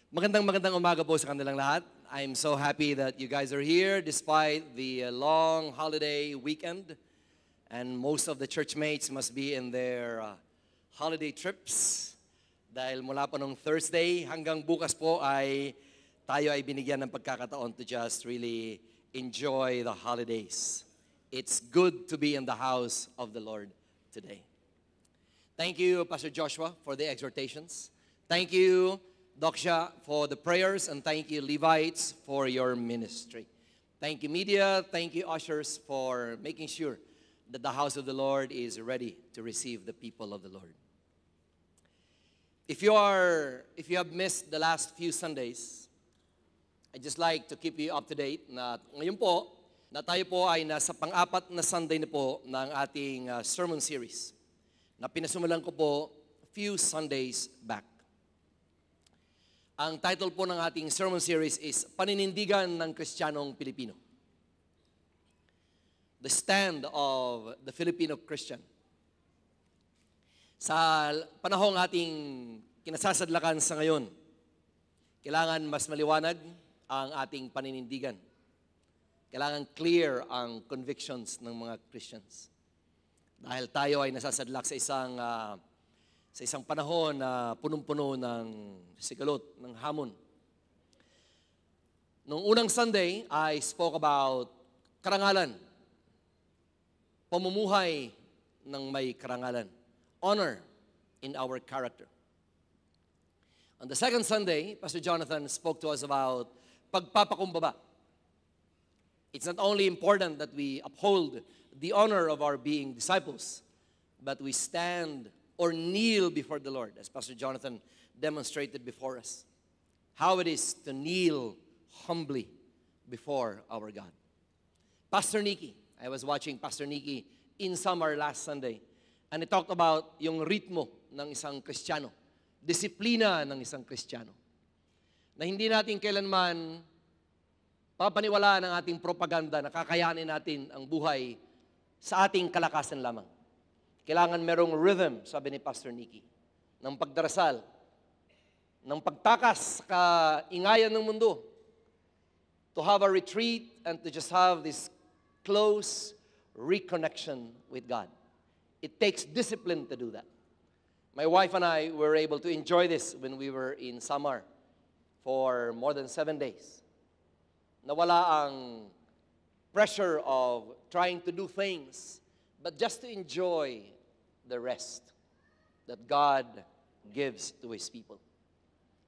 Magandang umaga po sa kanilang lahat. I'm so happy that you guys are here despite the long holiday weekend. And most of the church mates must be in their holiday trips. Dahil mula po nung Thursday hanggang bukas po ay tayo ay binigyan ng pagkakataon to just really enjoy the holidays. It's good to be in the house of the Lord today. Thank you, Pastor Joshua, for the exhortations. Thank you, Doksha, for the prayers, and thank you, Levites, for your ministry. Thank you, media. Thank you, ushers, for making sure that the house of the Lord is ready to receive the people of the Lord. If you have missed the last few Sundays, I'd just like to keep you up to date na ngayon po, na tayo po ay nasa pang-apat na Sunday na po ng ating sermon series na pinasimulan ko po a few Sundays back. Ang title po ng ating sermon series is Paninindigan ng Kristiyanong Pilipino. The Stand of the Filipino Christian. Sa panahong ating kinasasadlakan sa ngayon, kailangan mas maliwanag ang ating paninindigan. Kailangan clear ang convictions ng mga Christians. Dahil tayo ay nasasadlak sa isang panahon na punong-puno ng sigalot, ng hamon. Noong unang Sunday, I spoke about karangalan. Pamumuhay ng may karangalan. Honor in our character. On the second Sunday, Pastor Jonathan spoke to us about pagpapakumbaba. It's not only important that we uphold the honor of our being disciples, but we stand or kneel before the Lord, as Pastor Jonathan demonstrated before us. How it is to kneel humbly before our God. Pastor Nikki, I was watching Pastor Nikki in summer last Sunday, and he talked about yung ritmo ng isang Kristiyano, disiplina ng isang Kristiyano, na hindi natin kailanman papaniwalaan ng ating propaganda na kakayanin natin ang buhay sa ating kalakasan lamang. Kailangan merong rhythm, sabi ni Pastor Nikki, ng pagdarasal, ng pagtakas sa kaingayan ng mundo, to have a retreat and to just have this close reconnection with God. It takes discipline to do that. My wife and I were able to enjoy this when we were in Samar for more than 7 days. Nawala ang pressure of trying to do things, but just to enjoy the rest that God gives to His people.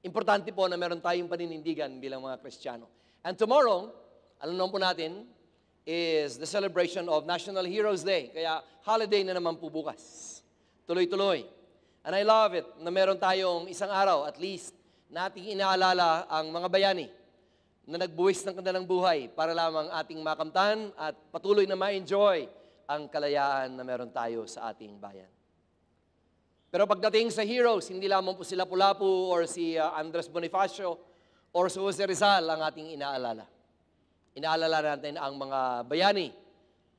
Importante po na meron tayong paninindigan bilang mga Kristiyano. And tomorrow, alam naman po natin, is the celebration of National Heroes Day. Kaya holiday na naman po bukas. Tuloy-tuloy. And I love it na meron tayong isang araw, at least, na ating inaalala ang mga bayani na nagbuwis ng kanilang buhay para lamang ating makamtan at patuloy na ma-enjoy ang kalayaan na meron tayo sa ating bayan. Pero pagdating sa heroes, hindi lamang po si Lapu-Lapu or si Andres Bonifacio or si Jose Rizal ang ating inaalala. Inaalala natin ang mga bayani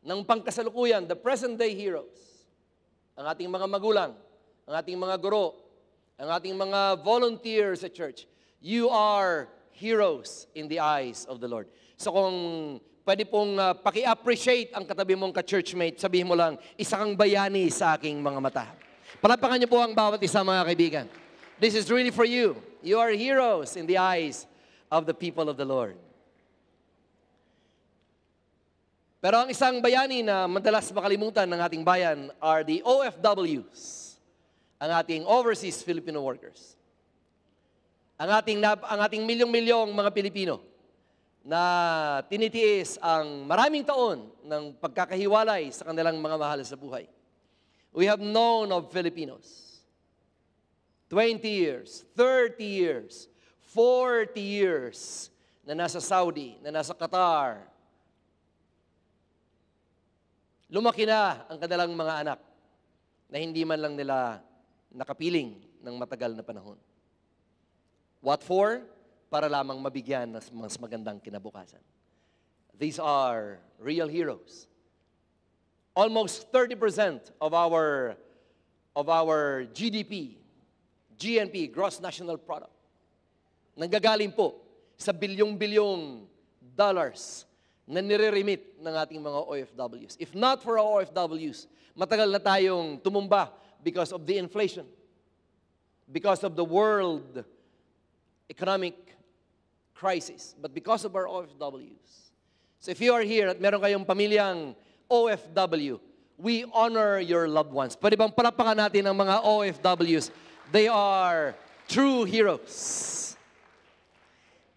ng pangkasalukuyan, the present day heroes. Ang ating mga magulang, ang ating mga guro, ang ating mga volunteers sa church. You are heroes in the eyes of the Lord. So kung pwede pong paki-appreciate ang katabi mong ka-churchmate, sabihin mo lang, isa kang bayani sa aking mga mata. Palapakan niyo po ang bawat isa, mga kaibigan. This is really for you. You are heroes in the eyes of the people of the Lord. Pero ang isang bayani na madalas makalimutan ng ating bayan are the OFWs, ang ating Overseas Filipino Workers. Ang ating milyong-milyong mga Pilipino na tinitiis ang maraming taon ng pagkakahiwalay sa kanilang mga mahal sa buhay. We have known of Filipinos 20 years, 30 years, 40 years na nasa Saudi, na nasa Qatar. Lumaki na ang kanilang mga anak na hindi man lang nila nakapiling ng matagal na panahon. What for? Para lamang mabigyan ng mas magandang kinabukasan. These are real heroes. Almost 30% of our GDP, GNP, gross national product, nanggagaling po sa bilyong-bilyong dollars na nire-remit ng ating mga OFWs. If not for our OFWs, matagal na tayong tumumba because of the inflation, because of the world economic crisis, but because of our OFWs. So if you are here at meron kayong pamilyang OFW, we honor your loved ones. Pwede bang palapakan natin ang mga OFWs? They are true heroes.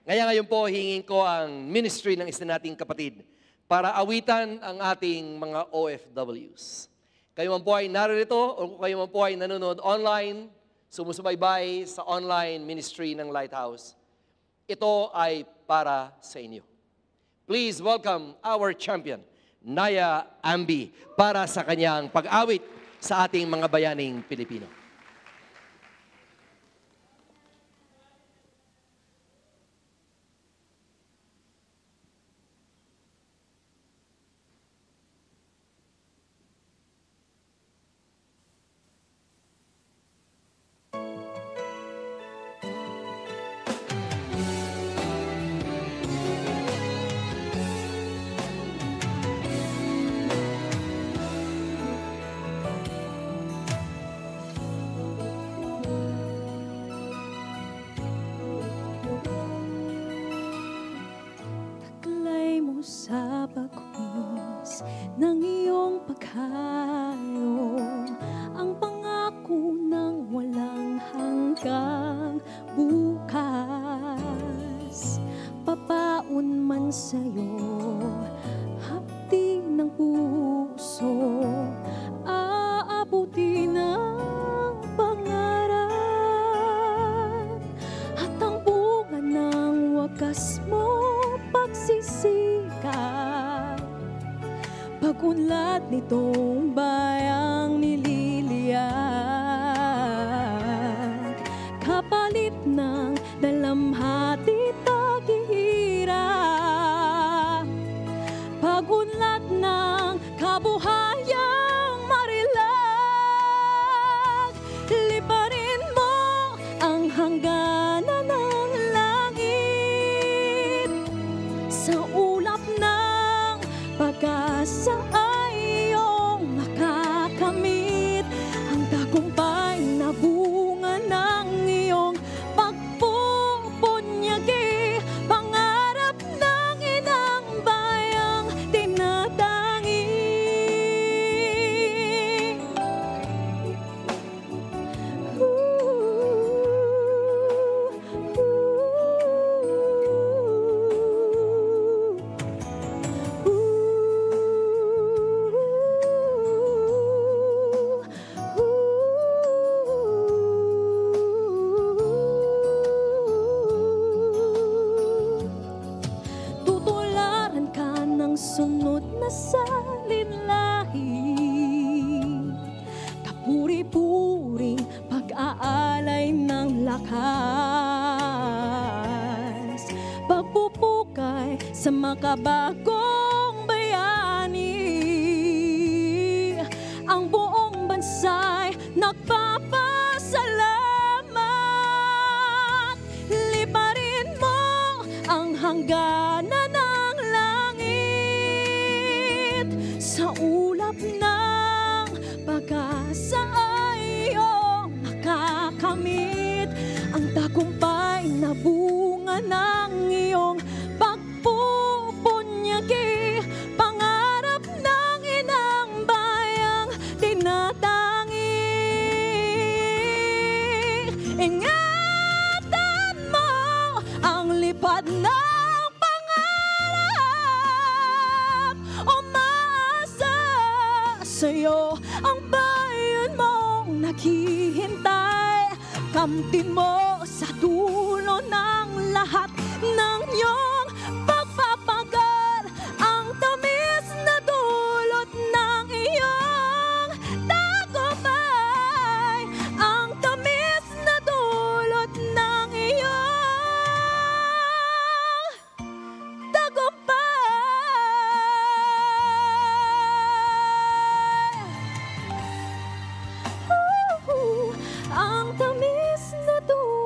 Ngayon po, hingin ko ang ministry ng isa nating kapatid para awitan ang ating mga OFWs. Kayo man po ay naririto o kayo man po ay nanonood online, sumusubaybay sa online ministry ng Lighthouse, ito ay para sa inyo. Please welcome our champion, Naya Ambi, para sa kanyang pag-awit sa ating mga bayaning Pilipino. Sa pagwis ng iyong paghayo, ang pangako ng walang hanggang bukas. Papaon man sa'yo, hapdi ng puso, aabuti ng pangarap, at ang bunga ng wagas mo pagsisikat. Pag-unlad nitong bayang nililiyag, kapalit ng dalamhati taghihirap. Pag-unlad ng kabuhayang marilag, liparin mo ang hangganan ng langit. Sa ulap ng pag-asa ay iyong makakamit ang tagumpay na bunga ng iyong pagpupunyagi, pangarap ng inang bayang tinatangi. Tutularan ka ng sunod na salinlahi, kapuri-puring pag-aalay ng lakas, pagpupukay sa makabagong bayani. Ang buong bansa'y nagpapasalamat. Liparin mo ang hangganan ng langit. Sa ulap ng pag-asa ay iyong makakamit ang tagumpay na bunga ng iyong pagpupunyagi, pangarap ng inang bayang tinatangi. Ingatan mo ang lipad ng pangarap, umaasa sa'yo ang bayan mong naghihintay. Kamtin mo sa dulo ng lahat ng iyong pagpapagal ang tamis na dulot ng iyong tagumpay, ang tamis na dulot ng iyong tagumpay. Ang tamis na dulot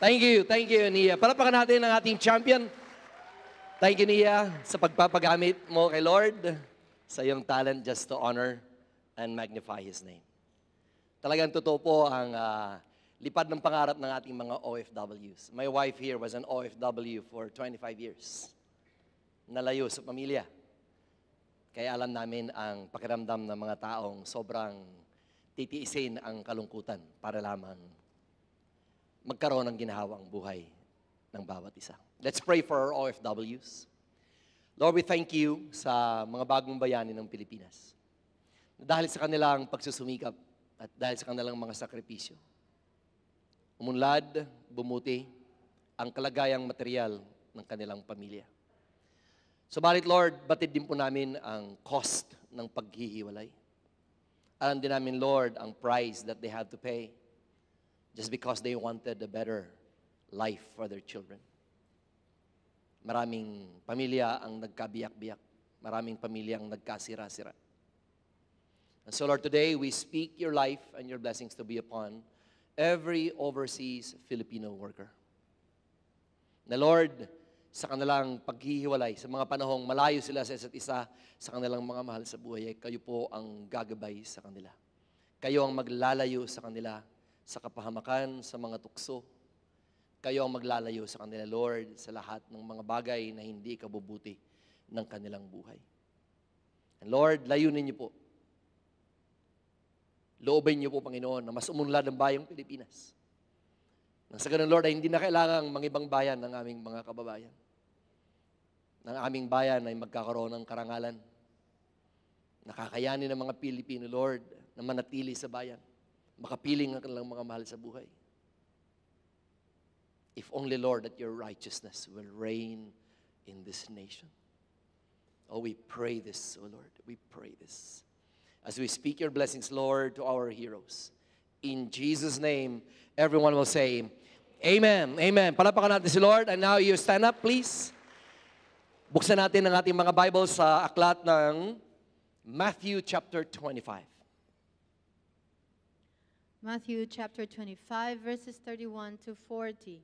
Thank you, Nia. Palapakan natin ang ating champion. Thank you, Nia, sa pagpapagamit mo kay Lord sa iyong talent just to honor and magnify His name. Talagang totoo po ang lipad ng pangarap ng ating mga OFWs. My wife here was an OFW for 25 years. Nalayo sa pamilya. Kaya alam namin ang pakiramdam ng mga taong sobrang titiisin ang kalungkutan para lamang magkaroon ng ginhawang buhay ng bawat isa. Let's pray for our OFWs. Lord, we thank you sa mga bagong bayani ng Pilipinas. Dahil sa kanilang pagsusumikap at dahil sa kanilang mga sakripisyo, umunlad, bumuti ang kalagayang material ng kanilang pamilya. Subalit, Lord, batid din po namin ang cost ng paghihiwalay. Alam din namin, Lord, ang price that they have to pay just because they wanted a better life for their children. Maraming pamilya ang nagkabiyak-biyak. Maraming pamilya ang nagkasira-sira. And so, Lord, today we speak your life and your blessings to be upon every overseas Filipino worker. Na, Lord, sa kanilang paghihiwalay, sa mga panahong malayo sila sa isa't isa, sa kanilang mga mahal sa buhay, ay kayo po ang gagabay sa kanila. Kayo ang maglalayo sa kanila sa kapahamakan, sa mga tukso. Kayo ang maglalayo sa kanila, Lord, sa lahat ng mga bagay na hindi kabubuti ng kanilang buhay. And Lord, layunin niyo po. Loobin niyo po, Panginoon, na mas umunlad ang bayang Pilipinas. Nang sa ganun, Lord, ay hindi na kailangang mangibang bayan ng aming mga kababayan. Ng aming bayan ay magkakaroon ng karangalan. Nakakayanin ng mga Pilipino, Lord, na manatili sa bayan. Makapiling ang kanilang mga mahal sa buhay. If only, Lord, that your righteousness will reign in this nation. Oh, we pray this, oh Lord. We pray this. As we speak your blessings, Lord, to our heroes. In Jesus' name, everyone will say, Amen. Amen. Palapakan natin si Lord. And now you stand up, please. Buksan natin ang ating mga Bibles sa aklat ng Matthew chapter 25. Matthew chapter 25, verses 31 to 40.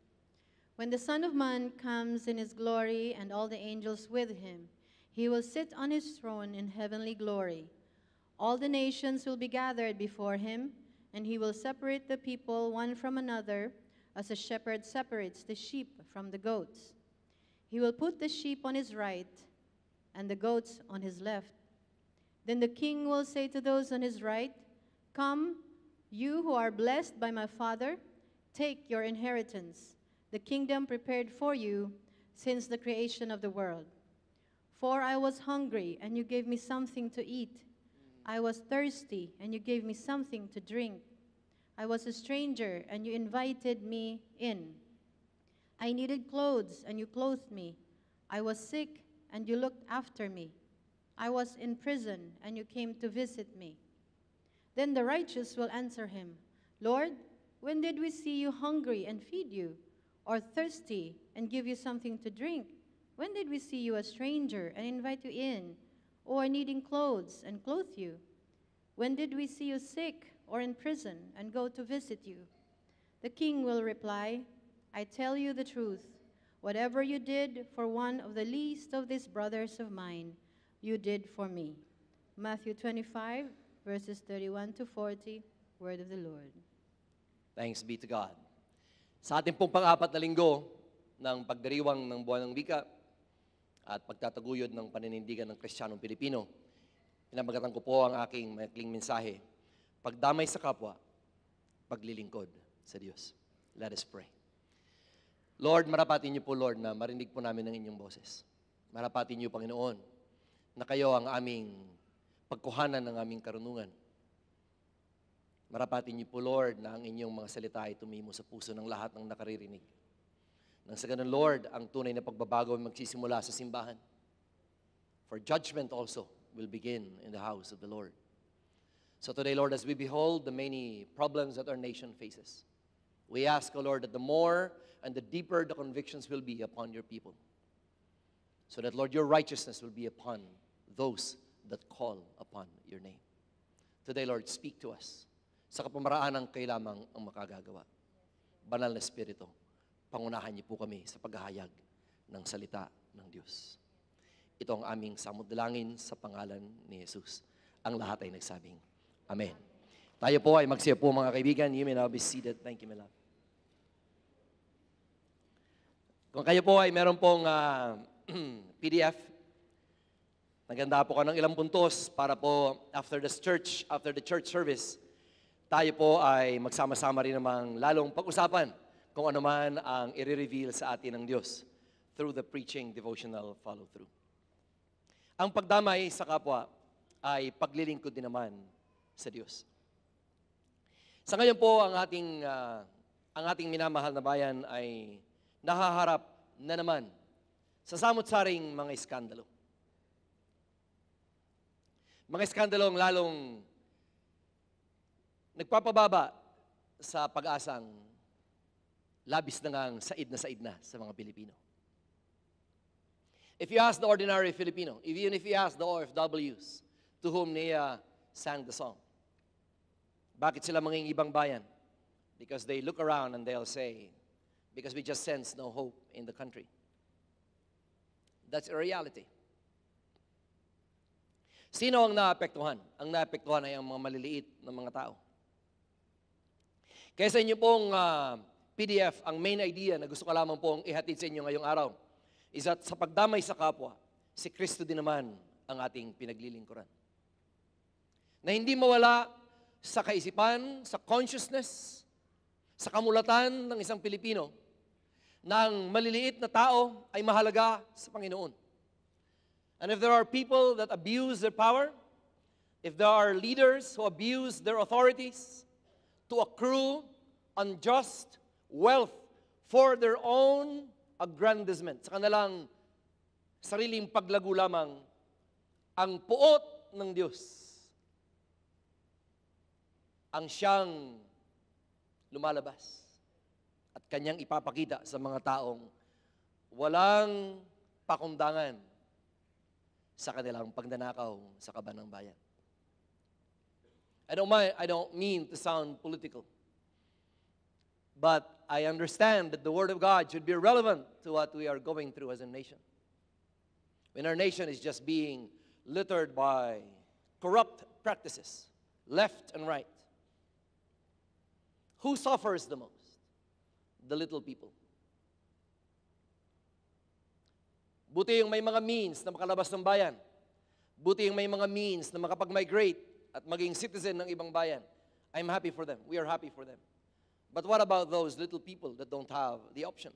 When the Son of Man comes in his glory and all the angels with him, he will sit on his throne in heavenly glory. All the nations will be gathered before him, and he will separate the people one from another, as a shepherd separates the sheep from the goats. He will put the sheep on his right and the goats on his left. Then the king will say to those on his right, Come, you who are blessed by my Father, take your inheritance, the kingdom prepared for you since the creation of the world. For I was hungry, and you gave me something to eat. I was thirsty, and you gave me something to drink. I was a stranger, and you invited me in. I needed clothes, and you clothed me. I was sick, and you looked after me. I was in prison, and you came to visit me. Then the righteous will answer him, Lord, when did we see you hungry and feed you, or thirsty and give you something to drink? When did we see you a stranger and invite you in, or needing clothes and clothe you? When did we see you sick or in prison and go to visit you? The king will reply, I tell you the truth. Whatever you did for one of the least of these brothers of mine, you did for me. Matthew 25, verses 31 to 40, word of the Lord. Thanks be to God. Sa ating pong pang-apat na linggo ng pagdiriwang ng Buwan ng Wika at pagtataguyod ng paninindigan ng Kristiyanong Pilipino, pinamagatan ko po ang aking maikling mensahe, pagdamay sa kapwa, paglilingkod sa Diyos. Let us pray. Lord, marapatin niyo po, Lord, na marinig po namin ang inyong boses. Marapatin niyo, Panginoon, na kayo ang aming pagkuhanan ng aming karunungan. Marapatin niyo po, Lord, na ang inyong mga salita ay tumimo sa puso ng lahat ng nakaririnig. Nang sa ganun, Lord, ang tunay na pagbabago ay magsisimula sa simbahan. For judgment also will begin in the house of the Lord. So today, Lord, as we behold the many problems that our nation faces, we ask, O Lord, that the more and the deeper the convictions will be upon your people. So that, Lord, your righteousness will be upon those that call upon your name. Today, Lord, speak to us. Sa kapamaraan ng kay lamang ang makagagawa. Banal na Espiritu, pangunahan niyo po kami sa paghahayag ng salita ng Diyos. Ito ang aming samudalangin sa pangalan ni Jesus. Ang lahat ay nagsabing, Amen. Tayo po ay magsiya po mga kaibigan. You may now be seated. Thank you, my love. Kung kayo po ay meron pong PDF, naganda po ka ng ilang puntos para po after the church service, tayo po ay magsama-sama rin namang lalong pag-usapan kung ano man ang i-reveal sa atin ng Diyos through the preaching devotional follow-through. Ang pagdamay sa kapwa ay paglilingkod din naman sa Diyos. Sa ngayon po, ang ating minamahal na bayan ay nahaharap na naman sa samot-saring mga iskandalo. Mga iskandalong lalong nagpapababa sa pag-asang labis na ngang said na sa mga Pilipino. If you ask the ordinary Filipino, even if you ask the OFWs to whom Nia sang the song, bakit sila mangingibang bayan? Because they look around and they'll say, because we just sense no hope in the country. That's a reality. Sino ang naapektuhan? Ang naapektuhan ay ang mga maliliit na mga tao. Kaya sa inyo pong PDF, ang main idea na gusto ko lamang pong ihatid sa inyo ngayong araw is that sa pagdamay sa kapwa, si Kristo din naman ang ating pinaglilingkuran. Na hindi mawala sa kaisipan, sa consciousness, sa kamulatan ng isang Pilipino, na ang maliliit na tao ay mahalaga sa Panginoon. And if there are people that abuse their power, if there are leaders who abuse their authorities to accrue unjust wealth for their own aggrandizement, sa kanilang sariling paglago lamang, ang puot ng Diyos ang siyang lumalabas at kanyang ipapakita sa mga taong walang pakundangan sa kanilang pagnanakaw sa kaban ng bayan. I don't mean to sound political, but I understand that the Word of God should be relevant to what we are going through as a nation. When our nation is just being littered by corrupt practices, left and right, who suffers the most? The little people. Buti yung may mga means na makalabas ng bayan. Buti yung may mga means na makapag-migrate at maging citizen ng ibang bayan. I'm happy for them. We are happy for them. But what about those little people that don't have the option?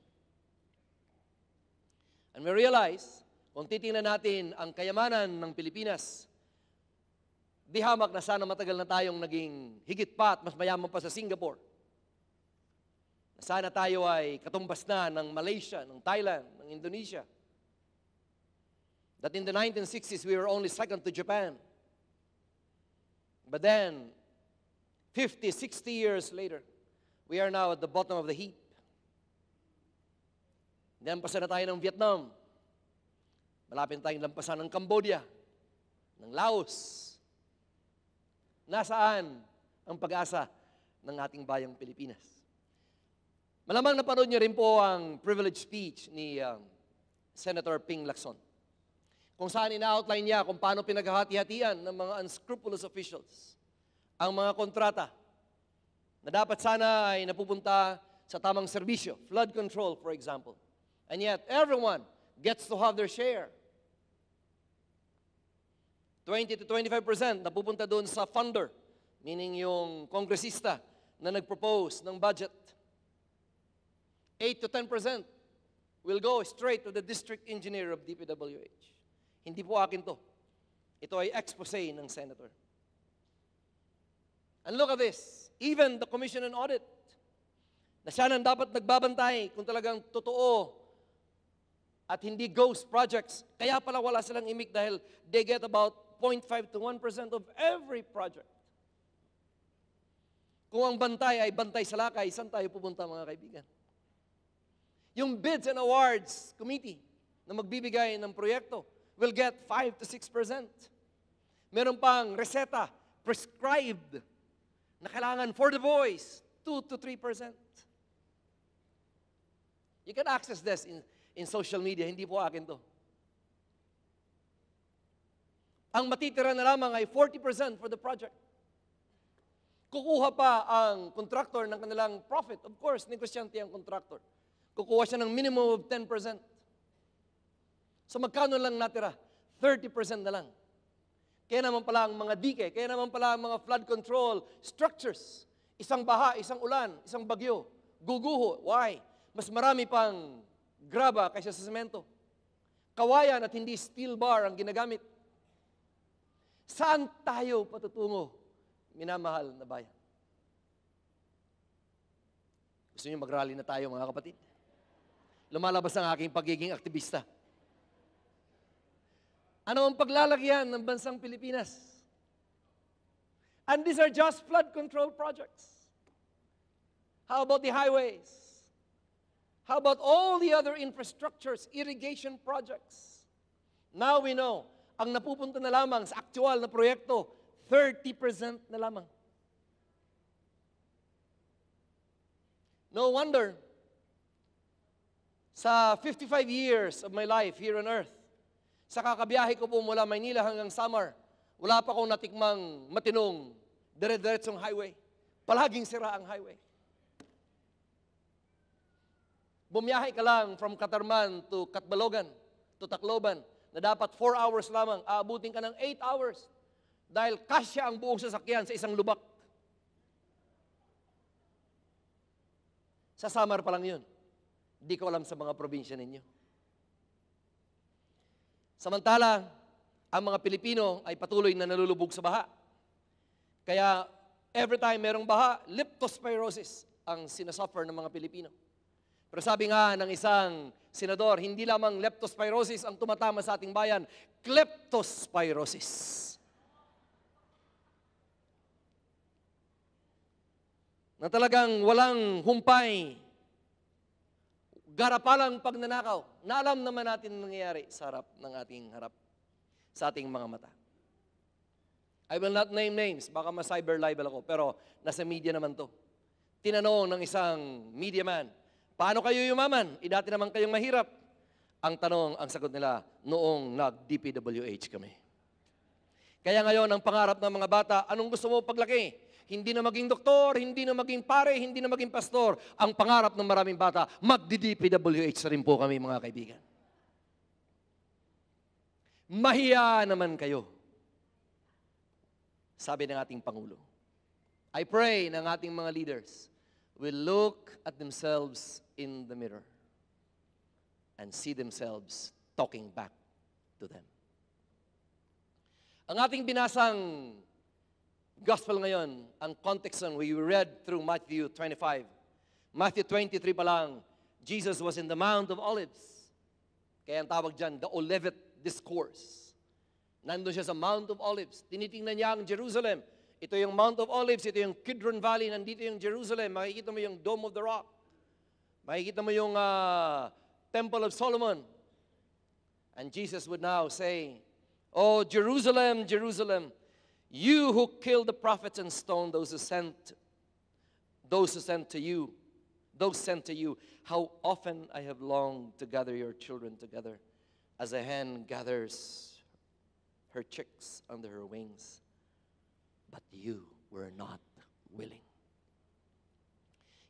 And we realize, kung titingnan natin ang kayamanan ng Pilipinas, di hamak na sana matagal na tayong naging higit pa at mas mayaman pa sa Singapore. Sana tayo ay katumbas na ng Malaysia, ng Thailand, ng Indonesia. That in the 1960s, we were only second to Japan. But then, 50, 60 years later, we are now at the bottom of the heap. Lampasan na tayo ng Vietnam. Malapit tayong lampasan ng Cambodia, ng Laos. Nasaan ang pag-asa ng ating bayang Pilipinas? Malamang napanood niyo rin po ang privilege speech ni Senator Ping Lacson, kung saan ina-outline niya kung paano pinaghahati-hatian ng mga unscrupulous officials ang mga kontrata na dapat sana ay napupunta sa tamang serbisyo, flood control, for example. And yet, everyone gets to have their share. 20 to 25% napupunta doon sa funder, meaning yung kongresista na nag-propose ng budget. 8 to 10% will go straight to the district engineer of DPWH. Hindi po akin to. Ito ay expose ng senator. And look at this. Even the Commission on Audit, na siya nang dapat nagbabantay kung talagang totoo at hindi ghost projects. Kaya pala wala silang imik dahil they get about 0.5 to 1% of every project. Kung ang bantay ay bantay sa lakay, saan tayo pupunta mga kaibigan? Yung Bids and Awards Committee na magbibigay ng proyekto will get 5 to 6%. Meron pang reseta, prescribed, na kailangan for the boys, 2 to 3%. You can access this in social media. Hindi po akin to. Ang matitira na lamang ay 40% for the project. Kukuha pa ang contractor ng kanilang profit. Of course, negosyante ang contractor. Kukuha siya ng minimum of 10%. So magkano lang natira? 30% na lang. Kaya naman pala ang mga dike, kaya naman pala ang mga flood control structures. Isang baha, isang ulan, isang bagyo, guguho. Why? Mas marami pang graba kaysa sa semento. Kawayan at hindi steel bar ang ginagamit. Saan tayo patutungo, minamahal na bayan? Gusto niyo mag-rally na tayo, mga kapatid? Lumalabas ang aking pagiging aktivista. Ano ang paglalagyan ng bansang Pilipinas? And these are just flood control projects. How about the highways? How about all the other infrastructures, irrigation projects? Now we know, ang napupunta na lamang sa actual na proyekto, 30% na lamang. No wonder, sa 55 years of my life here on earth, sa kakabiyahe ko po mula Maynila hanggang Samar, wala pa akong natikmang matinong dire-diretsong highway. Palaging sira ang highway. Bumiyahe ka lang from Katarman to Katbalogan, to Tacloban, na dapat 4 hours lamang, aabutin ka ng 8 hours dahil kasya ang buong sasakyan sa isang lubak. Sa Samar pa lang yun. Hindi ko alam sa mga probinsya ninyo. Samantala, ang mga Pilipino ay patuloy na nalulubog sa baha. Kaya, every time merong baha, leptospirosis ang sinasuffer ng mga Pilipino. Pero sabi nga ng isang senador, hindi lamang leptospirosis ang tumatama sa ating bayan, kleptospirosis. Na talagang walang humpay, garapalang pagnanakaw, na alam naman natin ang nangyayari sa harap ng ating harap, sa ating mga mata. I will not name names, baka ma-cyber libel ako, pero nasa media naman to. Tinanong ng isang media man, paano kayo yumaman? Dati naman kayong mahirap. Ang tanong, ang sagot nila, noong nag-DPWH kami. Kaya ngayon, ang pangarap ng mga bata, anong gusto mo paglaki? Hindi na maging doktor, hindi na maging pare, hindi na maging pastor. Ang pangarap ng maraming bata, mag-DPWH na rin po kami, mga kaibigan. Mahiya naman kayo, sabi ng ating Pangulo. I pray ng ating mga leaders will look at themselves in the mirror and see themselves talking back to them. Ang ating binasang gospel ngayon, ang context ng we read through Matthew 25. Matthew 23 pa lang, Jesus was in the Mount of Olives. Kaya ang tawag dyan, the Olivet Discourse. Nandun siya sa Mount of Olives. Tinitingnan niya ang Jerusalem. Ito yung Mount of Olives, ito yung Kidron Valley, nandito yung Jerusalem. Makikita mo yung Dome of the Rock. Makikita mo yung Temple of Solomon. And Jesus would now say, "Oh, Jerusalem, Jerusalem, you who killed the prophets and stoned those who sent to you, how often I have longed to gather your children together, as a hen gathers her chicks under her wings, but you were not willing."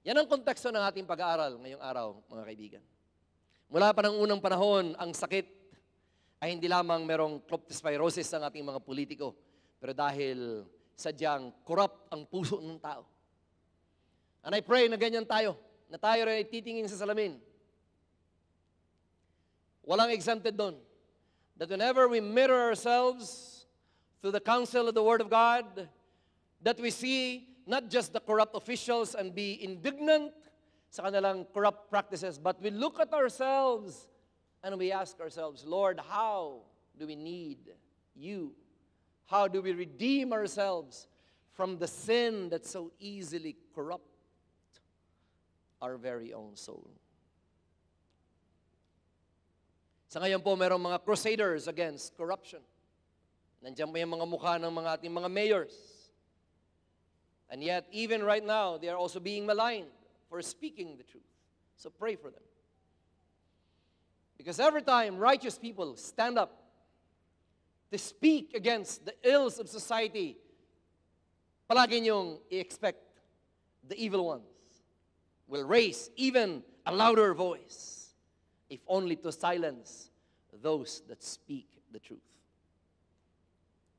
Yan ang konteksto ng ating pag-aaral ngayong araw, mga kaibigan. Mula pa ng unang panahon, ang sakit ay hindi lamang merong leptospirosis ang ating mga politiko, pero dahil sadyang corrupt ang puso ng tao. And I pray na ganyan tayo, na tayo rin ay titingin sa salamin. Walang exempted doon. That whenever we mirror ourselves through the counsel of the Word of God, that we see not just the corrupt officials and be indignant sa kanilang corrupt practices, but we look at ourselves and we ask ourselves, Lord, how do we need you? How do we redeem ourselves from the sin that so easily corrupt our very own soul? Sa ngayon po, mayroong mga crusaders against corruption. Nandiyan po yung mga mukha ng mga ating mga mayors. And yet, even right now, they are also being maligned for speaking the truth. So pray for them. Because every time righteous people stand up to speak against the ills of society, palagi niyong i-expect the evil ones will raise even a louder voice, if only to silence those that speak the truth.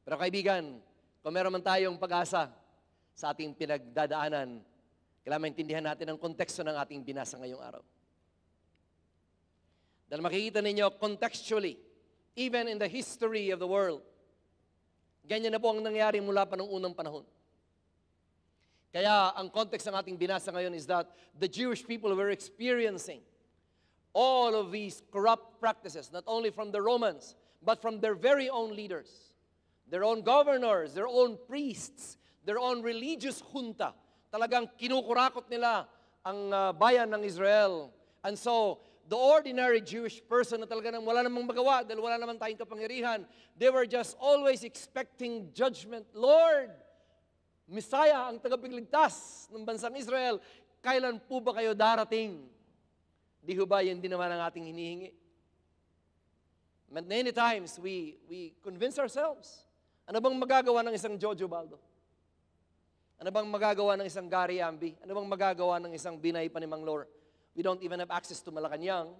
Pero kaibigan, kung meron man tayong pag-asa sa ating pinagdadaanan, kailangan maintindihan natin ang konteksto ng ating binasa ngayong araw. Dahil makikita ninyo contextually, even in the history of the world, ganyan na po ang nangyari mula pa noong unang panahon. Kaya ang context ng ating binasa ngayon is that the Jewish people were experiencing all of these corrupt practices, not only from the Romans, but from their very own leaders, their own governors, their own priests, their own religious junta. Talagang kinukurakot nila ang bayan ng Israel. And so, the ordinary Jewish person na talaga nang wala namang magawa dahil wala naman tayong kapangyarihan, they were just always expecting judgment. Lord, Messiah, ang tagapagligtas ng bansang Israel, kailan po ba kayo darating? Di ho ba yun din naman ang ating hinihingi? Many times, we convince ourselves. Ano bang magagawa ng isang Jojo Baldo? Ano bang magagawa ng isang Gary Amby? Ano bang magagawa ng isang Binay Panimanglor? We don't even have access to Malacanang.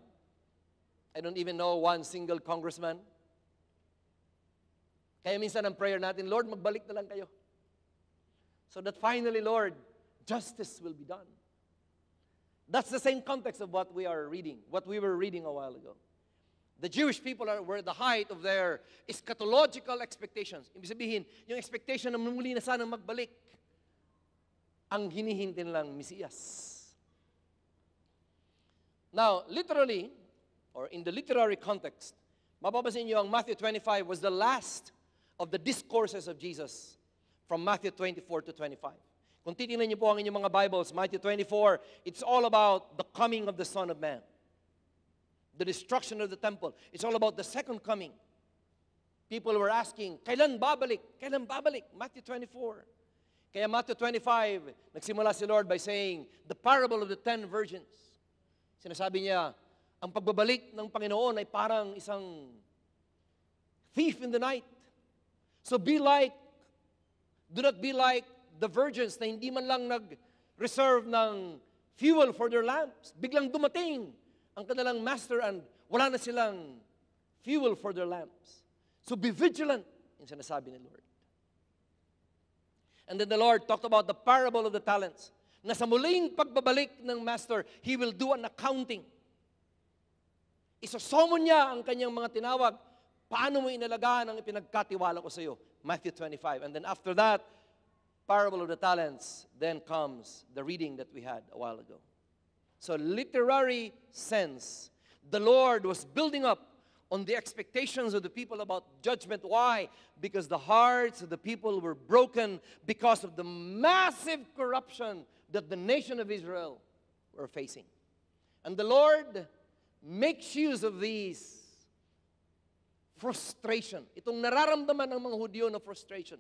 I don't even know one single congressman. Kaya minsan ang prayer natin, Lord, magbalik na lang kayo. So that finally, Lord, justice will be done. That's the same context of what we are reading, what we were reading a while ago. The Jewish people were at the height of their eschatological expectations. Ibig sabihin, yung expectation na muli na sana magbalik ang hinihintay nilang Mesiyas. Now, literally, or in the literary context, mapapansin niyo ang Matthew 25 was the last of the discourses of Jesus from Matthew 24 to 25. Kung titingnan niyo po ang inyong mga Bibles, Matthew 24, it's all about the coming of the Son of Man. The destruction of the temple. It's all about the second coming. People were asking, kailan babalik? Kailan babalik? Matthew 24. Kaya Matthew 25, nagsimula si Lord by saying, the parable of the 10 virgins. Sinasabi niya, ang pagbabalik ng Panginoon ay parang isang thief in the night. So do not be like the virgins na hindi man lang nag-reserve ng fuel for their lamps. Biglang dumating ang kanilang master and wala na silang fuel for their lamps. So be vigilant, yung sinasabi ni Lord. And then the Lord talked about the parable of the talents. Na sa muling pagbabalik ng master, He will do an accounting. Isasomon niya ang kanyang mga tinawag. Paano mo inalagaan ang ipinagkatiwala ko sa iyo? Matthew 25. And then after that, parable of the talents, then comes the reading that we had a while ago. So literary sense, the Lord was building up on the expectations of the people about judgment. Why? Because the hearts of the people were broken because of the massive corruption that the nation of Israel were facing. And the Lord makes use of these frustration. Itong nararamdaman ng mga Hudyo na frustration.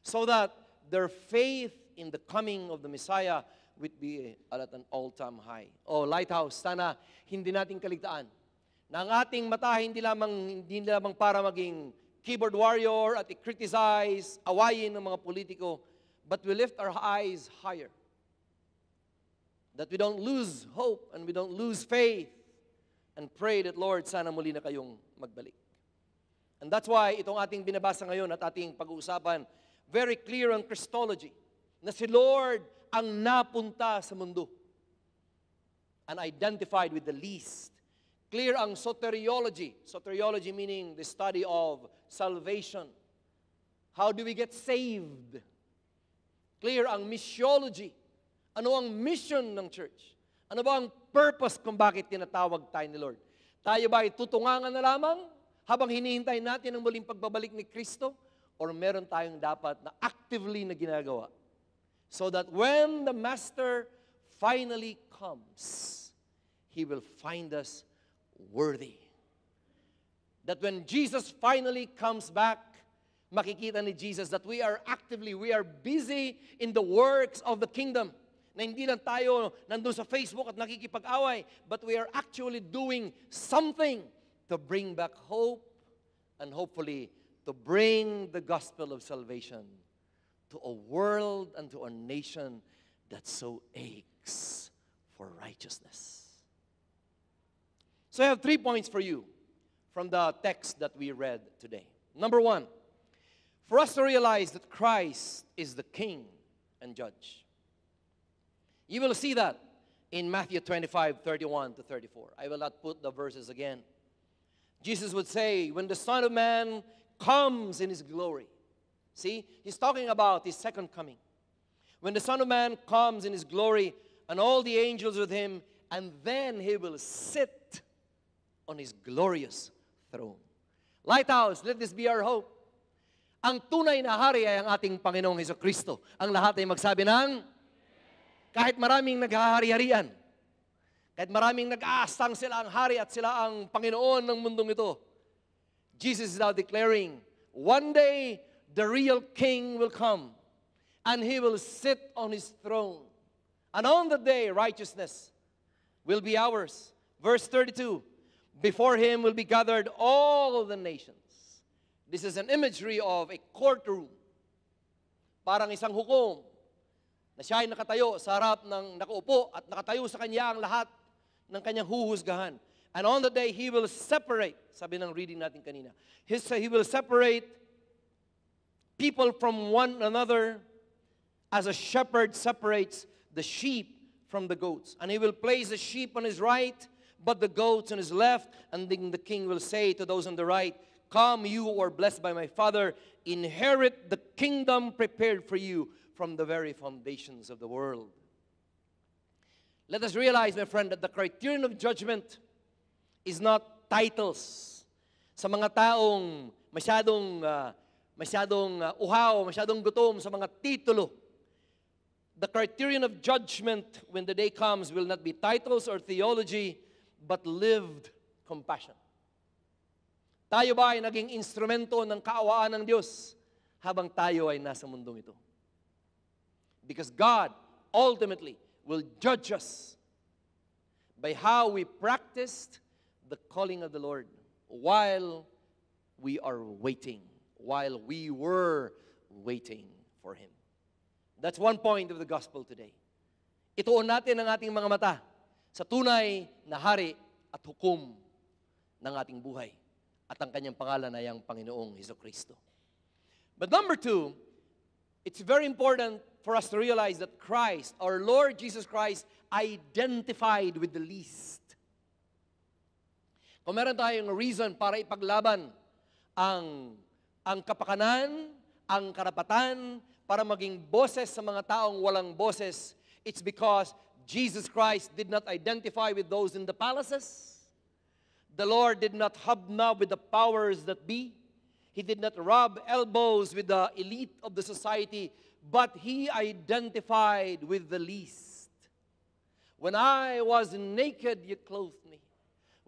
So that their faith in the coming of the Messiah would be at an all-time high. Oh, Lighthouse, sana hindi natin kaligtaan na ang ating mata hindi lamang para maging keyboard warrior at i-criticize, awayin ng mga politiko, but we lift our eyes higher. That we don't lose hope and we don't lose faith and pray that, Lord, sana muli na kayong magbalik. And that's why itong ating binabasa ngayon at ating pag-uusapan, very clear ang Christology, na si Lord ang napunta sa mundo and identified with the least. Clear ang soteriology. Soteriology meaning the study of salvation. How do we get saved? Clear ang missiology. Ano ang mission ng church? Ano ba ang purpose kung bakit tinatawag tayo ni Lord? Tayo ba ay tutungangan na lamang habang hinihintay natin ang muling pagbabalik ni Kristo? Or meron tayong dapat na actively na ginagawa? So that when the Master finally comes, He will find us worthy. That when Jesus finally comes back, makikita ni Jesus that we are busy in the works of the kingdom. Na hindi lang tayo nandun sa Facebook at nakikipag-away, but we are actually doing something to bring back hope and hopefully to bring the gospel of salvation to a world and to a nation that so aches for righteousness. So I have 3 points for you from the text that we read today. Number one, for us to realize that Christ is the King and Judge. You will see that in Matthew 25:31 to 34. I will not put the verses again. Jesus would say, when the Son of Man comes in His glory. See, He's talking about His second coming. When the Son of Man comes in His glory and all the angels with Him, and then He will sit on His glorious throne. Lighthouse, let this be our hope. Ang tunay na hari ay ang ating Panginoong Hesukristo. Ang lahat ay magsabi ng, kahit maraming naghahari-harian, kahit maraming nag-aastang sila ang hari at sila ang Panginoon ng mundong ito, Jesus is now declaring, one day the real King will come and He will sit on His throne. And on the day, righteousness will be ours. Verse 32, before Him will be gathered all the nations. This is an imagery of a courtroom. Parang isang hukom na siya ay nakatayo sa harap ng nakaupo at nakatayo sa kanya ang lahat ng kanyang huhusgahan. And on the day, He will separate, sabi ng reading natin kanina, He will separate people from one another as a shepherd separates the sheep from the goats. And He will place the sheep on His right, but the goats on His left. And then the King will say to those on the right, come, you who are blessed by my Father, inherit the kingdom prepared for you from the very foundations of the world. Let us realize, my friend, that the criterion of judgment is not titles. Sa mga taong masyadong uhaw, masyadong gutom sa mga titulo, the criterion of judgment when the day comes will not be titles or theology, but lived compassion. Tayo ba ay naging instrumento ng kaawaan ng Diyos habang tayo ay nasa mundong ito? Because God ultimately will judge us by how we practiced the calling of the Lord while we are waiting, while we were waiting for Him. That's one point of the gospel today. Ituon natin ang ating mga mata sa tunay na hari at hukom ng ating buhay. At ang kanyang pangalan ay ang Panginoong Hesukristo. But number two, it's very important for us to realize that Christ, our Lord Jesus Christ, identified with the least. Kung meron tayong reason para ipaglaban ang kapakanan, ang karapatan, para maging boses sa mga taong walang boses, it's because Jesus Christ did not identify with those in the palaces. The Lord did not hobnob with the powers that be. He did not rub elbows with the elite of the society, but He identified with the least. When I was naked, you clothed me.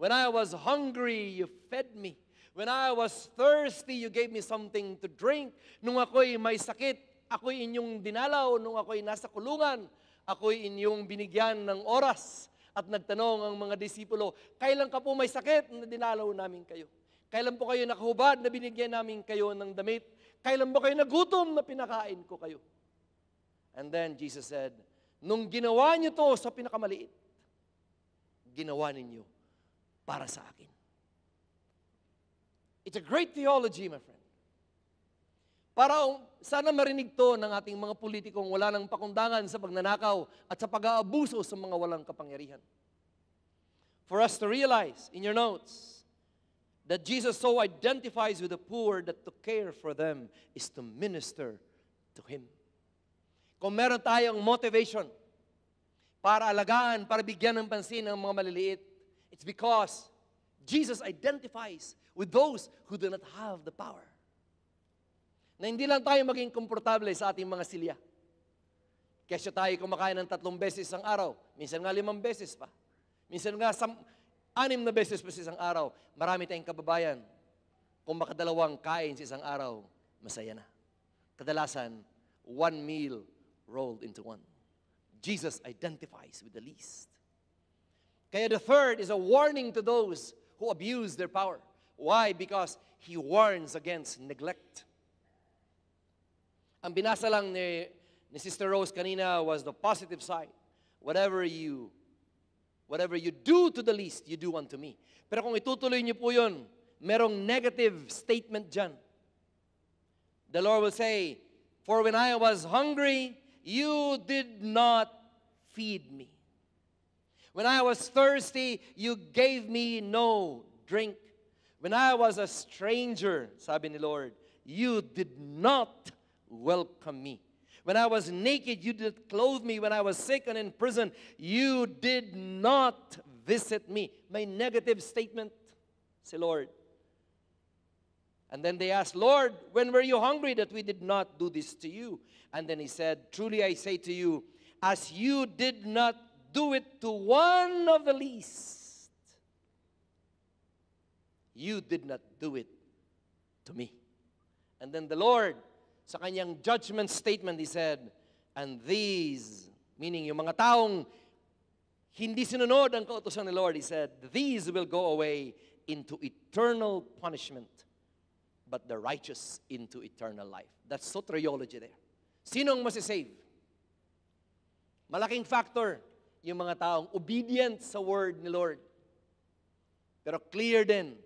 When I was hungry, you fed me. When I was thirsty, you gave me something to drink. Nung ako'y may sakit, ako'y inyong dinalaw. Nung ako'y nasa kulungan, ako'y inyong binigyan ng oras. At nagtanong ang mga disipulo, kailan ka po may sakit na dinalaw namin kayo? Kailan po kayo nakahubad na binigyan namin kayo ng damit? Kailan po kayo nagutom na pinakain ko kayo? And then Jesus said, nung ginawa niyo to sa pinakamaliit, ginawa ninyo para sa akin. It's a great theology, my friend. Para sana marinig to ng ating mga politikong wala ng pakundangan sa pagnanakaw at sa pag-aabuso sa mga walang kapangyarihan. For us to realize in your notes that Jesus so identifies with the poor that to care for them is to minister to Him. Kung meron tayong motivation para alagaan, para bigyan ng pansin ng mga maliliit, it's because Jesus identifies with those who do not have the power. Na hindi lang tayo maging komportable sa ating mga silya. Kesa tayo kumakain ng 3 beses ang araw, minsan nga 5 beses pa. Minsan nga 6 na beses pa sa isang araw. Marami tayong kababayan. Kung makadalawang kain sa isang araw, masaya na. Kadalasan, 1 meal rolled into 1. Jesus identifies with the least. Kaya the third is a warning to those who abuse their power. Why? Because He warns against neglect. Ang binasa lang ni Sister Rose kanina was the positive side. Whatever you do to the least, you do unto me. Pero kung itutuloy niyo po yun, merong negative statement dyan. The Lord will say, for when I was hungry, you did not feed me. When I was thirsty, you gave me no drink. When I was a stranger, sabi ni Lord, you did not welcome me. When I was naked, you did clothe me. When I was sick and in prison, you did not visit me. May negative statement si Lord. And then they asked, Lord, when were you hungry that we did not do this to you? And then He said, truly I say to you, as you did not do it to one of the least, you did not do it to me. And then the Lord, sa kanyang judgment statement, He said, and these, meaning yung mga taong hindi sinunod ang kautusan ni Lord, He said, these will go away into eternal punishment, but the righteous into eternal life. That's soteriology there. Sinong masisave? Malaking factor yung mga taong obedient sa word ni Lord. Pero clear din,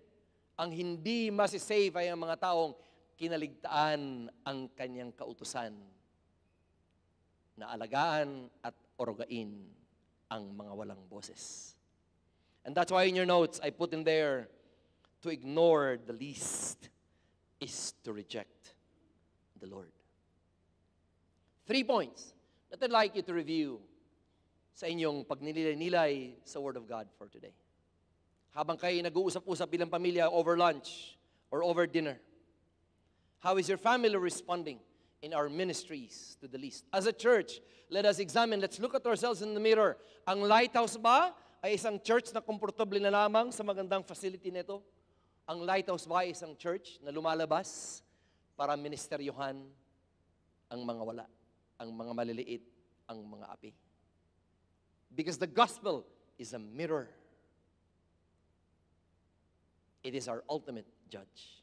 ang hindi masisave ay ang mga taong kinaligtaan ang kanyang kautusan na alagaan at orogain ang mga walang boses. And that's why in your notes, I put in there, to ignore the least is to reject the Lord. 3 points that I'd like you to review sa inyong pagninilay-nilay sa Word of God for today. Habang kayo nag-uusap-usap bilang pamilya over lunch or over dinner, how is your family responding in our ministries to the least? As a church, let us examine, let's look at ourselves in the mirror. Ang Lighthouse ba ay isang church na komportable na lamang sa magandang facility nito? Ang Lighthouse ba ay isang church na lumalabas para ministeryohan ang mga wala, ang mga maliliit, ang mga api? Because the gospel is a mirror. It is our ultimate judge.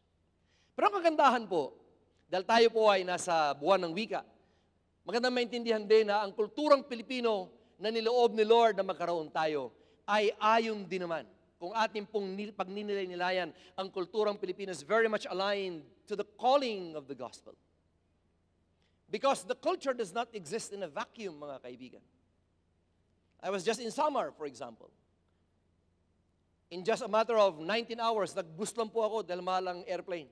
Pero ang kagandahan po, dahil tayo po ay nasa buwan ng wika, magandang maintindihan din na ang kulturang Pilipino na niloob ni Lord na magkaroon tayo ay ayon din naman. Kung ating pong pagninilay-nilayan, ang kulturang Pilipino is very much aligned to the calling of the gospel. Because the culture does not exist in a vacuum, mga kaibigan. I was just in Samar, for example. In just a matter of 19 hours, nag-boost lang po ako dahil mahal ang airplane.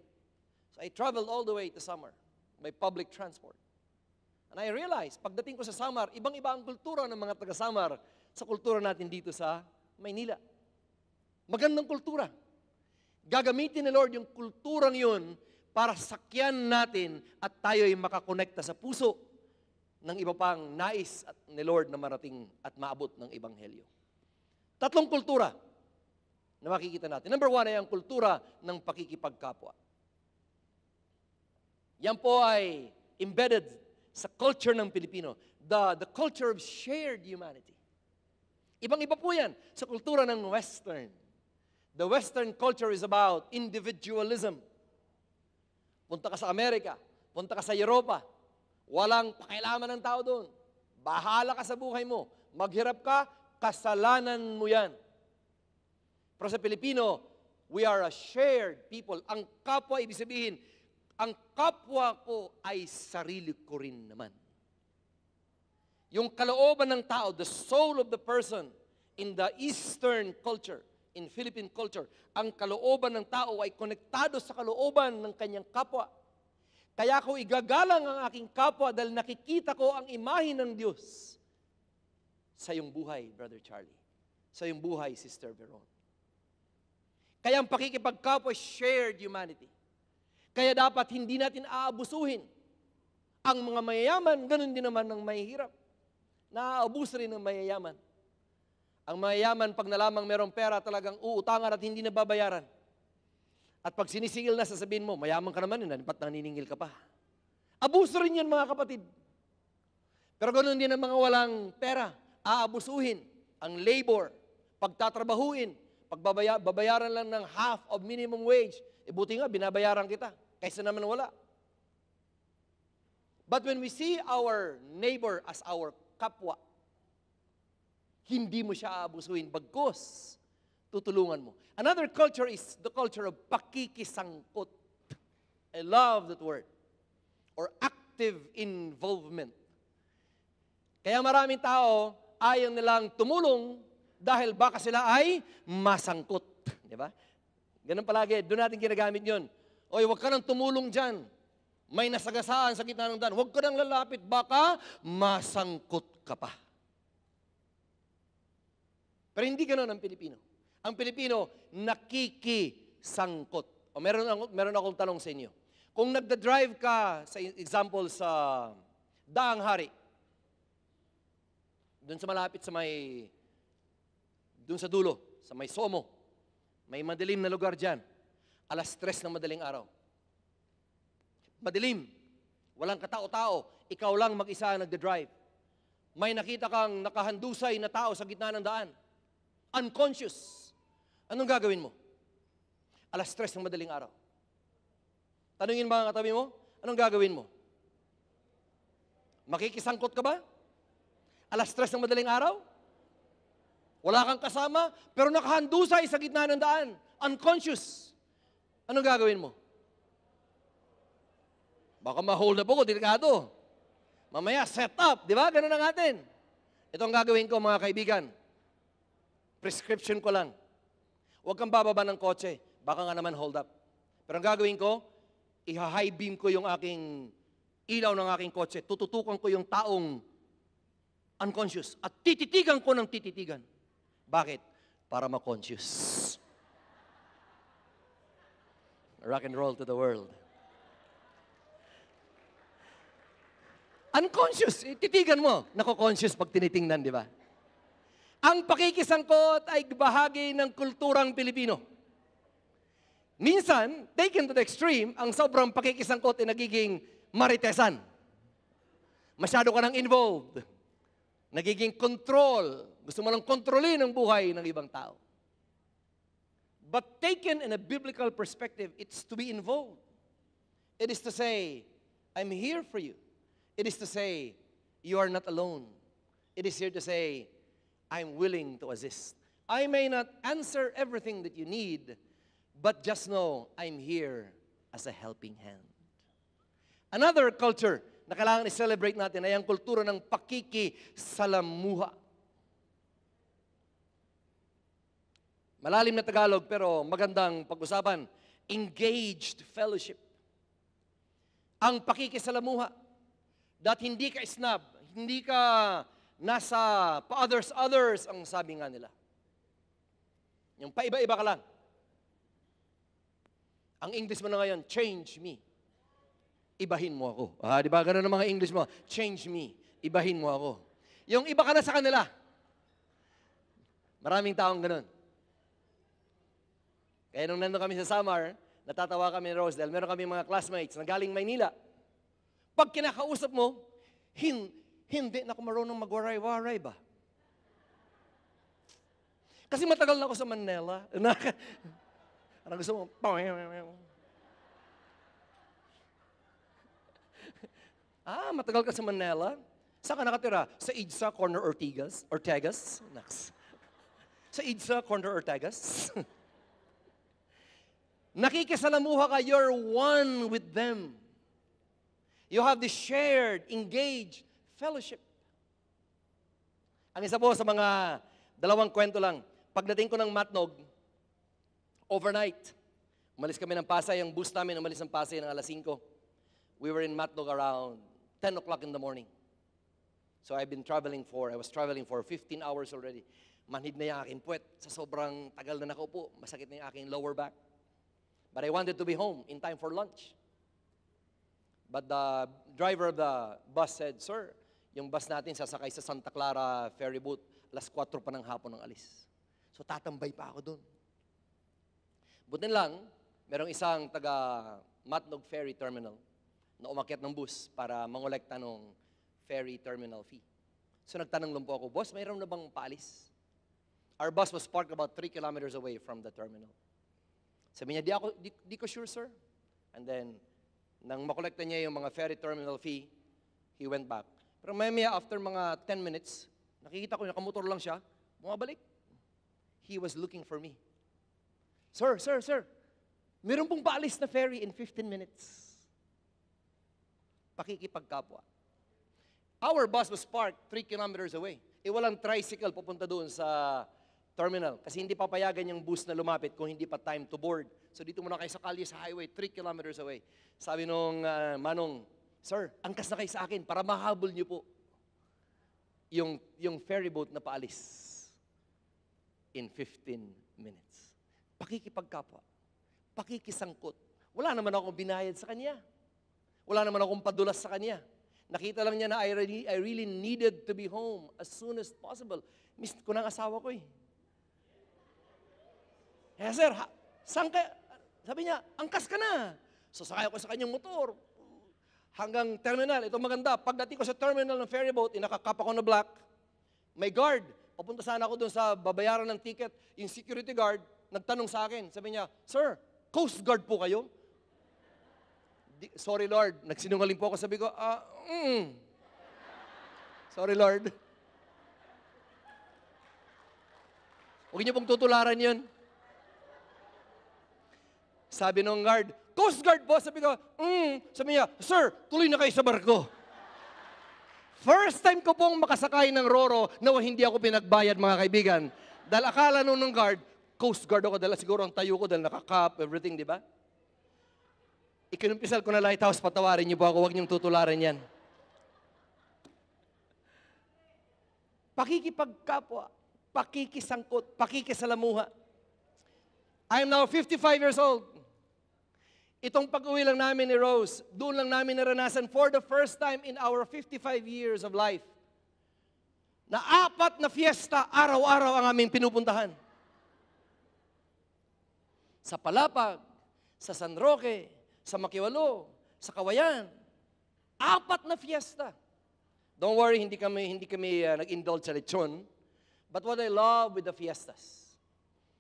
So I traveled all the way to Samar by public transport. And I realized, pagdating ko sa Samar, ibang-iba ang kultura ng mga taga-Samar sa kultura natin dito sa Maynila. Magandang kultura. Gagamitin ni Lord yung kulturang yun para sakyan natin at tayo'y makakonekta sa puso ng iba pang nais ni Lord na marating at maabot ng Ebanghelyo. 3 kultura na makikita natin. Number 1 ay ang kultura ng pakikipagkapwa. Yan po ay embedded sa culture ng Pilipino. The culture of shared humanity. Ibang-iba po yan sa kultura ng Western. The Western culture is about individualism. Punta ka sa Amerika, punta ka sa Europa, walang pakialaman ng tao doon. Bahala ka sa buhay mo. Maghirap ka, kasalanan mo yan. Pero sa Pilipino, we are a shared people. Ang kapwa, ibig sabihin, ang kapwa ko ay sarili ko rin naman. Yung kalooban ng tao, the soul of the person in the Eastern culture, in Philippine culture, ang kalooban ng tao ay konektado sa kalooban ng kanyang kapwa. Kaya ko igagalang ang aking kapwa dahil nakikita ko ang imahe ng Diyos sa iyong buhay, Brother Charlie. Sa iyong buhay, Sister Veron. Kaya ang pakikipagkapwa is shared humanity. Kaya dapat hindi natin aabusuhin. Ang mga mayayaman, ganun din naman ang mahihirap. Naaabuso rin ng mayayaman. Ang mayayaman, pag nalamang merong pera, talagang uutangan at hindi nababayaran. At pag sinisigil na, sasabihin mo, mayaman ka naman, ba't naniningil ka pa? Abuso rin yan, mga kapatid. Pero ganoon din ang mga walang pera. Aabusuhin ang labor, pagtatrabahuin, babayaran lang ng half of minimum wage. Buti nga, binabayaran kita. Kaysa naman wala. But when we see our neighbor as our kapwa, hindi mo siya aabusuhin, bagkus, tutulungan mo. Another culture is the culture of pakikisangkot. I love that word. Or active involvement. Kaya maraming tao, ayaw nilang tumulong dahil baka sila ay masangkot. Di ba? Ganun palagi, doon natin ginagamit yun. Oy, huwag ka nang tumulong dyan. May nasagasaan sa gitna ng daan. Huwag ka nang lalapit, baka masangkot ka pa. Pero hindi ganoon ang Pilipino. Ang Pilipino, nakikisangkot. O meron akong tanong sa inyo. Kung nagda-drive ka, sa example, sa Daang Hari, doon sa malapit sa doon sa dulo, sa may Somo, may madilim na lugar dyan, 3:00 ng madaling araw. Madilim, walang katao-tao, ikaw lang mag-isa ang nagda-drive. May nakita kang nakahandusay na tao sa gitna ng daan. Unconscious. Anong gagawin mo? 3:00 ng madaling araw. Tanungin mga katabi mo, anong gagawin mo? Makikisangkot ka ba? 3:00 ng madaling araw? Wala kang kasama, pero nakahandusay sa gitna ng daan. Unconscious. Anong gagawin mo? Baka ma-hold up ako, delikado. Mamaya, set up. Di ba? Ganun ang atin. Ito ang gagawin ko, mga kaibigan. Prescription ko lang. Huwag kang bababa ng kotse. Baka nga naman hold up. Pero ang gagawin ko, iha-high beam ko yung aking ilaw ng aking kotse. Tututukan ko yung taong unconscious. At tititigan ko ng tititigan. Bakit? Para ma-conscious. Rock and roll to the world. Unconscious. Titigan mo. Nako-conscious pag tinitingnan, di ba? Ang pakikisangkot ay bahagi ng kulturang Pilipino. Minsan, taken to the extreme, ang sobrang pakikisangkot ay nagiging maritesan. Masyado ka nang involved. Nagiging control. Gusto mo lang kontrolin ang buhay ng ibang tao. But taken in a biblical perspective, it's to be involved. It is to say, I'm here for you. It is to say, you are not alone. It is here to say, I'm willing to assist. I may not answer everything that you need, but just know I'm here as a helping hand. Another culture na kailangan i-celebrate natin ay ang kultura ng pakikisalamuha. Malalim na Tagalog pero magandang pag-usapan. Engaged fellowship. Ang pakikisalamuha. That hindi ka snub, hindi ka nasa pa-others ang sabi nga nila. Yung paiba-iba ka lang. Ang English mo na ngayon, change me. Ibahin mo ako. Di ba? Ganun ang mga English mo. Change me. Ibahin mo ako. Yung iba ka na sa kanila. Maraming taong ganun. Kaya nung nandun kami sa Samar, natatawa kami ni Rosedale, meron kami mga classmates na galing Maynila. Pag kinakausap mo, hindi na ako marunong magwaray-waray ba? Kasi matagal na ako sa Manila. Parang gusto mo, matagal ka sa Manila? Saan ka nakatira? Sa EDSA, corner Ortegas? Sa EDSA, corner Ortegas? Nakikisalamuha ka, you're one with them. You have this shared, engaged fellowship. Ang isa po sa mga dalawang kwento lang, pagdating ko ng Matnog, overnight, umalis kami ng Pasay, ang bus namin umalis ng Pasay ng 5:00. We were in Matnog around 10 o'clock in the morning. So I was traveling for 15 hours already. Manhid na yung aking puwet. Sa sobrang tagal na nakaupo, masakit na yung aking lower back. But I wanted to be home in time for lunch. But the driver of the bus said, Sir, yung bus natin sasakay sa Santa Clara ferry boat, 4:00 pa ng hapon ang alis. So tatambay pa ako doon. Butin lang, merong isang taga Matnog Ferry Terminal na umakyat ng bus para mangolekta ng ferry terminal fee. So nagtanong lang po ako, Boss, mayroon na bang paalis? Our bus was parked about 3 kilometers away from the terminal. Sabi niya, di ko sure, sir. And then, nang makolekta niya yung mga ferry terminal fee, he went back. Pero maya after mga 10 minutes, nakikita ko, nakamotor lang siya, bumabalik. He was looking for me. Sir, meron pong paalis na ferry in 15 minutes. Pakikipagkapwa. Our bus was parked 3 kilometers away. Walang tricycle pupunta doon sa terminal kasi hindi papayagan yung bus na lumapit kung hindi pa time to board. So dito muna kayo sa kalye sa highway, 3 kilometers away. Sabi nung manong, sir, angkas na kayo sa akin para mahabol niyo po yung ferry boat na paalis in 15 minutes. Pakikipagkapwa. Pakikisangkot. Wala naman akong binayad sa kanya. Wala naman akong padulas sa kanya. Nakita lang niya na I really needed to be home as soon as possible. Miss ko ng asawa ko eh. Eh sir, saan ka? Sabi niya, angkas ka na. So sakay ako sa kanyang motor. Hanggang terminal. Ito maganda. Pagdating ko sa terminal ng ferry boat, inakakap ako na black. May guard. Papunta sana ako doon sa babayaran ng ticket. Yung security guard, nagtanong sa akin. Sabi niya, sir, Coast Guard po kayo? Sorry Lord, nagsinungaling po ako. Sabi ko, sorry Lord. Huwag niyo pong tutularan yun. Sabi nung guard, Coast Guard po. Sabi ko, Sabi niya, sir, tuloy na kayo sa barko. First time ko pong makasakay ng Roro na hindi ako pinagbayad, mga kaibigan. Dahil akala nung guard, Coast Guard ako, dahil siguro ang tayo ko, dahil nakakap, everything, di ba? Ikinumpisal ko na Lighthouse, patawarin niyo po ako, huwag niyong tutularan yan. Pakikipagkapwa, pakikisangkot, pakikisalamuha. I am now 55 years old. Itong pag-uwi lang namin ni Rose, doon lang namin naranasan for the first time in our 55 years of life na 4 na fiesta araw-araw ang aming pinupuntahan. Sa Palapag, sa San Roque, sa Makiwalo, sa Kawayan. 4 na fiesta. Don't worry, hindi kami nag-indulge sa lechon. But what I love with the fiestas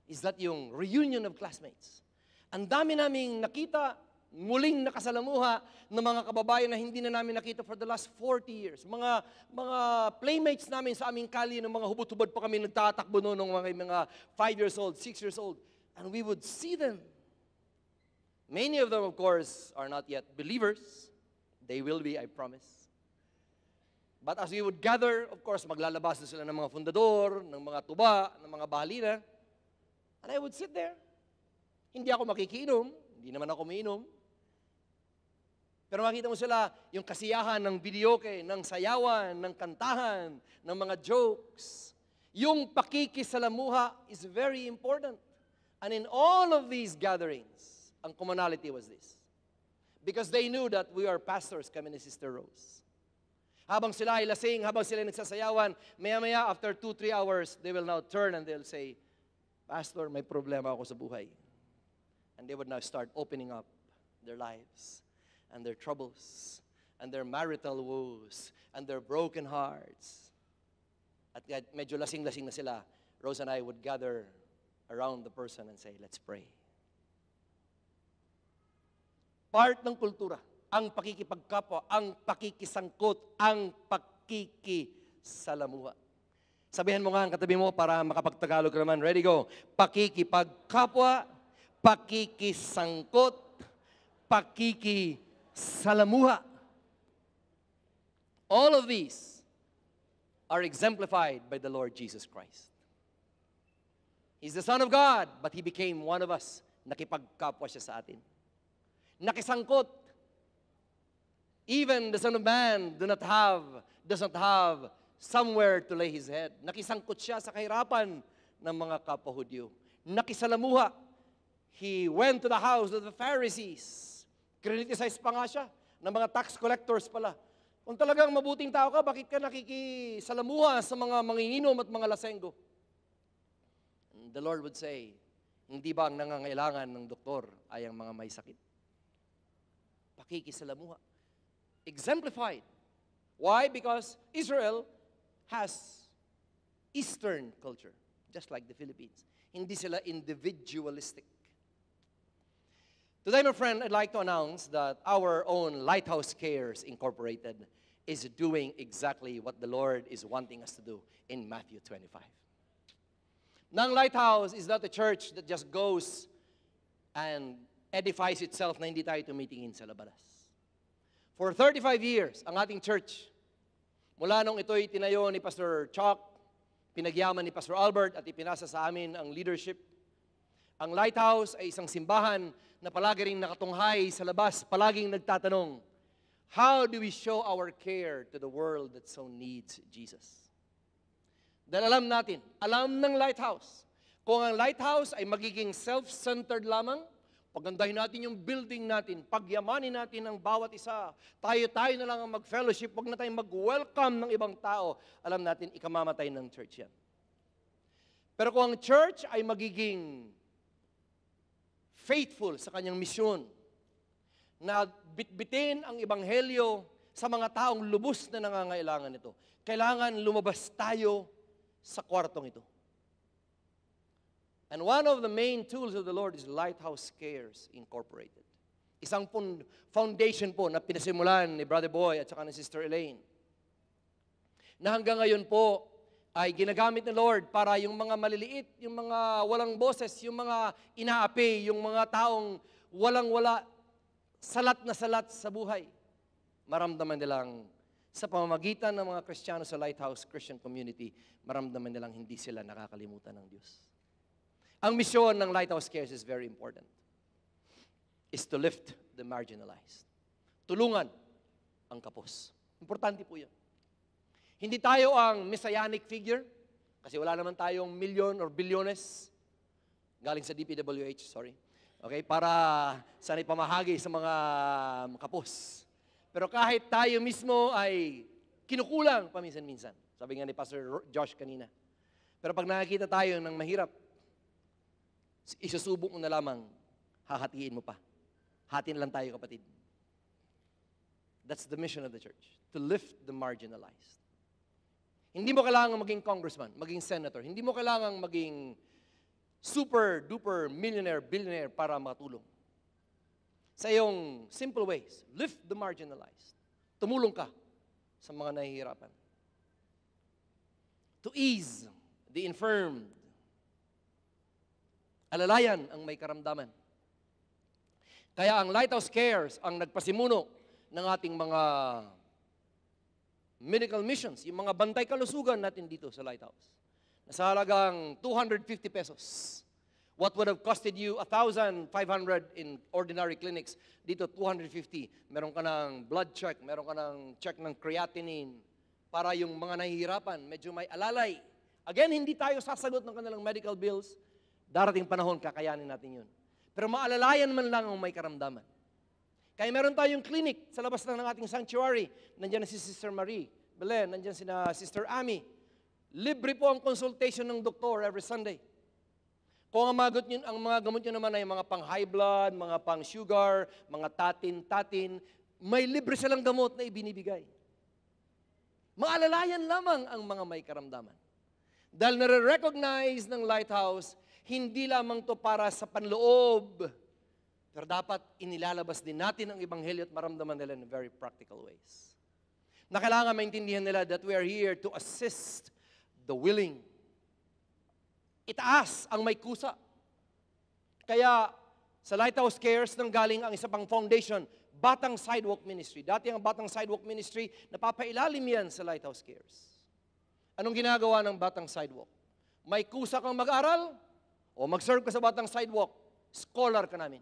is that yung reunion of classmates. Ang dami naming nakita, muling nakasalamuha ng mga kababayan na hindi na namin nakita for the last 40 years. Mga playmates namin sa aming kalye, ng mga hubot-hubot pa kami nagtatakbo noon ng mga 5 years old, 6 years old. And we would see them. Many of them, of course, are not yet believers. They will be, I promise. But as we would gather, of course, maglalabas na sila ng mga fundador, ng mga tuba, ng mga bahalina. And I would sit there. Hindi ako makikiinom, hindi naman ako umiinom. Pero makita mo sila, yung kasiyahan ng videoke, ng sayawan, ng kantahan, ng mga jokes. Yung pakikisalamuha is very important. And in all of these gatherings, ang commonality was this. Because they knew that we are pastors, kami ni Sister Rose. Habang sila ay lasing, habang sila ay nagsasayawan, maya-maya, after 2-3 hours, they will now turn and they'll say, Pastor, may problema ako sa buhay. And they would now start opening up their lives and their troubles and their marital woes and their broken hearts. At medyo lasing-lasing na sila, Rose and I would gather around the person and say, let's pray. Part ng kultura, ang pakikipagkapwa, ang pakikisangkot, ang pakikisalamuha. Sabihan mo nga ang katabi mo para makapagtagalog ka naman. Ready, go. Pakikipagkapwa, pakikisangkot, pakikisalamuha. All of these are exemplified by the Lord Jesus Christ. He's the Son of God, but He became one of us. Nakipagkapwa siya sa atin. Nakisangkot. Even the Son of Man does not have somewhere to lay His head. Nakisangkot siya sa kahirapan ng mga kapwa-Hudyo. Nakisalamuha. He went to the house of the Pharisees. Criticize pa nga siya ng mga tax collectors pala. Kung talagang mabuting tao ka, bakit ka nakikisalamuha sa mga manginginom at mga lasenggo? And the Lord would say, hindi ba ang nangangailangan ng doktor ay ang mga may sakit? Pakikisalamuha. Exemplified. Why? Because Israel has Eastern culture. just like the Philippines. Hindi sila individualistic. Today, my friend, I'd like to announce that our own Lighthouse Cares Incorporated is doing exactly what the Lord is wanting us to do in Matthew 25. Nang Lighthouse is not a church that just goes and edifies itself na hindi tayo tumitingin sa labanas. For 35 years, ang ating church, mula nung ito'y tinayo ni Pastor Chuck, pinagyaman ni Pastor Albert at ipinasa sa amin ang leadership, ang Lighthouse ay isang simbahan na palagi rin nakatunghay sa labas, palaging nagtatanong, how do we show our care to the world that so needs Jesus? Dahil alam natin, alam ng Lighthouse, kung ang Lighthouse ay magiging self-centered lamang, pagandahin natin yung building natin, pagyamanin natin ang bawat isa, tayo-tayo na lang ang mag-fellowship, wag na tayong mag-welcome ng ibang tao, alam natin, ikamamatay ng church yan. Pero kung ang church ay magiging faithful sa kanyang misyon, na bitbitin ang ebanghelyo sa mga taong lubos na nangangailangan nito, kailangan lumabas tayo sa kwartong ito. And one of the main tools of the Lord is Lighthouse Cares Incorporated. Isang foundation po na pinasimulan ni Brother Boy at saka ni Sister Elaine, na hanggang ngayon po ay ginagamit ng Lord para yung mga maliliit, yung mga walang boses, yung mga inaapi, yung mga taong walang-wala, salat na salat sa buhay, maramdaman nilang sa pamamagitan ng mga Kristiyano sa Lighthouse Christian Community, maramdaman nilang hindi sila nakakalimutan ng Diyos. Ang misyon ng Lighthouse Cares is very important. Is to lift the marginalized. Tulungan ang kapos. Importante po yan. Hindi tayo ang messianic figure, kasi wala naman tayong milyon or bilyones, galing sa DPWH, sorry. Okay, para sana'y pamahagi sa mga kapos. Pero kahit tayo mismo ay kinukulang paminsan-minsan. Sabi nga ni Pastor Josh kanina. Pero pag nakikita tayo ng mahirap, isusubok mo na lamang, hahatiin mo pa. Hatiin lang tayo, kapatid. That's the mission of the church, to lift the marginalized. Hindi mo kailangan maging congressman, maging senator. Hindi mo kailangan maging super-duper millionaire, billionaire para matulong. Sa iyong simple ways, lift the marginalized. Tumulong ka sa mga nahihirapan. To ease the infirmed. Alalayan ang may karamdaman. Kaya ang Lighthouse Cares ang nagpasimuno ng ating mga medical missions, yung mga bantay kalusugan natin dito sa Lighthouse. Nasa halagang 250 pesos. What would have costed you 1,500 in ordinary clinics, dito 250. Meron ka ng blood check, meron ka ng check ng creatinine, para yung mga nahihirapan, medyo may alalay. Again, hindi tayo sasagot ng kanilang medical bills. Darating panahon, kakayanin natin yun. Pero maalalayan man lang ang may karamdaman. Kaya meron tayong clinic sa labas ng ating sanctuary. Nandiyan na si Sister Marie Belen, nandiyan si Sister Amy. Libre po ang consultation ng doktor every Sunday. Kung ang mga gamot nyo naman ay mga pang high blood, mga pang sugar, mga tatin, may libre silang gamot na ibinibigay. Maalalayan lamang ang mga may karamdaman. Dahil nare-recognize ng Lighthouse, hindi lamang to para sa panloob, pero dapat inilalabas din natin ang Ebanghelyo at maramdaman nila in very practical ways. Na kailangan maintindihan nila that we are here to assist the willing. Itaas ang may kusa. Kaya sa Lighthouse Cares nang galing ang isa pang foundation, Batang Sidewalk Ministry. Dati ang Batang Sidewalk Ministry, napapailalim yan sa Lighthouse Cares. Anong ginagawa ng Batang Sidewalk? May kusa kang mag-aral o mag-serve ka sa Batang Sidewalk, scholar ka namin.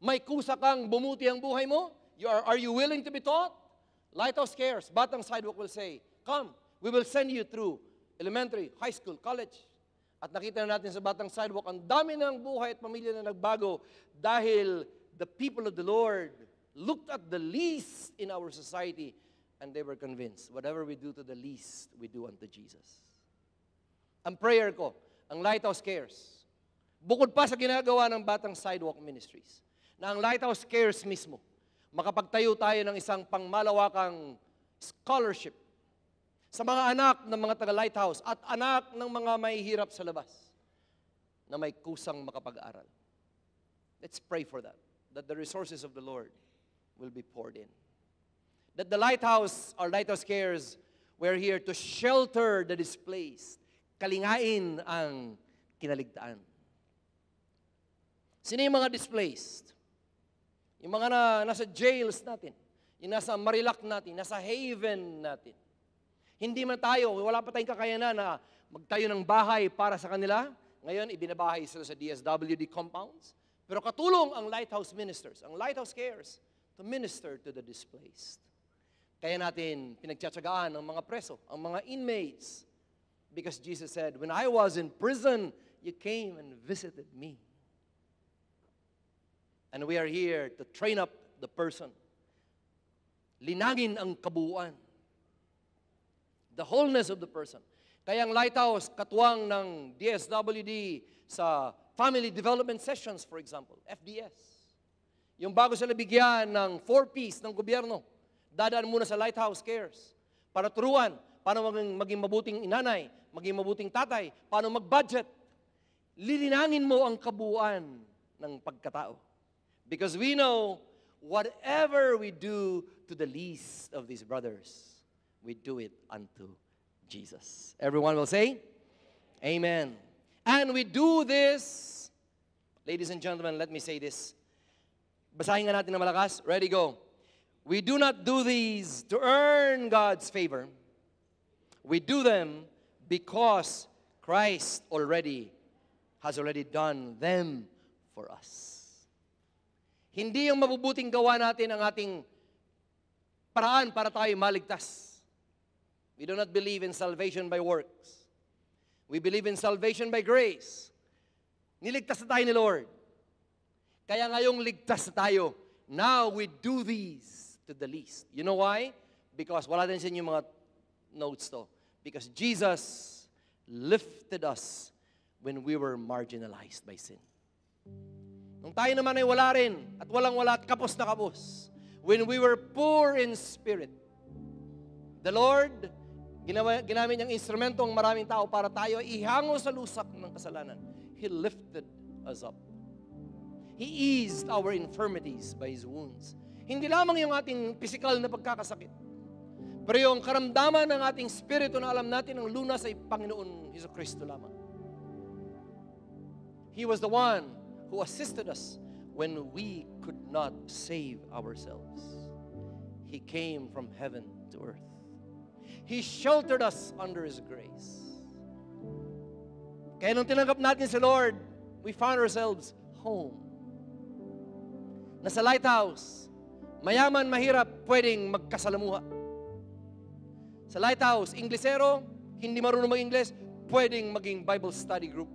May kusa kang bumuti ang buhay mo? Are you willing to be taught? Lighthouse Cares, Batang Sidewalk will say, come, we will send you through elementary, high school, college. At nakita na natin sa Batang Sidewalk, ang dami ng buhay at pamilya na nagbago dahil the people of the Lord looked at the least in our society and they were convinced, whatever we do to the least, we do unto Jesus. Ang prayer ko, ang Lighthouse Cares, bukod pa sa ginagawa ng Batang Sidewalk Ministries, na ang Lighthouse Cares mismo, makapagtayo tayo ng isang pangmalawakang scholarship sa mga anak ng mga taga-lighthouse at anak ng mga mahihirap sa labas na may kusang makapag-aral. Let's pray for that the resources of the Lord will be poured in. That the lighthouse, our lighthouse cares, we're here to shelter the displaced, kalingain ang kinaligtaan. Sino yung mga displaced? Yung mga nasa jails natin, yung nasa Marilac natin, nasa Haven natin. Hindi man tayo, wala pa tayong kakayanan na magtayo ng bahay para sa kanila. Ngayon, ibinabahay sila sa DSWD compounds. Pero katulong ang lighthouse ministers, ang lighthouse cares, to minister to the displaced. Kaya natin pinagtsatsagaan ang mga preso, ang mga inmates. Because Jesus said, when I was in prison, you came and visited me. And we are here to train up the person. Linangin ang kabuuan. The wholeness of the person. Kaya ang lighthouse, katuwang ng DSWD sa Family Development Sessions, for example, FDS. Yung bago sila bigyan ng 4Ps ng gobyerno, dadaan muna sa lighthouse cares para turuan, paano maging mabuting inanay, maging mabuting tatay, paano mag-budget. Lilinangin mo ang kabuuan ng pagkatao. Because we know, whatever we do to the least of these brothers, we do it unto Jesus. Everyone will say, Amen. And we do this, ladies and gentlemen, let me say this. Basahin nga natin na malakas. Ready, go. We do not do these to earn God's favor. We do them because Christ has already done them for us. Hindi yung mabubuting gawa natin ang ating paraan para tayo maligtas. We do not believe in salvation by works. We believe in salvation by grace. Niligtas na tayo ni Lord. Kaya ngayong ligtas na tayo, now we do these to the least. You know why? Because, wala din sa inyo mga notes to. Because Jesus lifted us when we were marginalized by sin. Nung tayo naman ay wala rin, at walang-wala at kapos na kapos, when we were poor in spirit, the Lord, ginamit niyang instrumento ang maraming tao para tayo ihango sa lusak ng kasalanan. He lifted us up. He eased our infirmities by His wounds. Hindi lamang yung ating physical na pagkakasakit, pero yung karamdaman ng ating spirito na alam natin ang lunas ay Panginoon Jesucristo lamang. He was the one who assisted us when we could not save ourselves. He came from heaven to earth. He sheltered us under His grace. Kaya nung tinanggap natin si Lord, we found ourselves home. Nasa lighthouse, mayaman, mahirap, pwedeng magkasalamuha. Sa lighthouse, Inglesero, hindi marunong mag-Ingles, pwedeng maging Bible study group.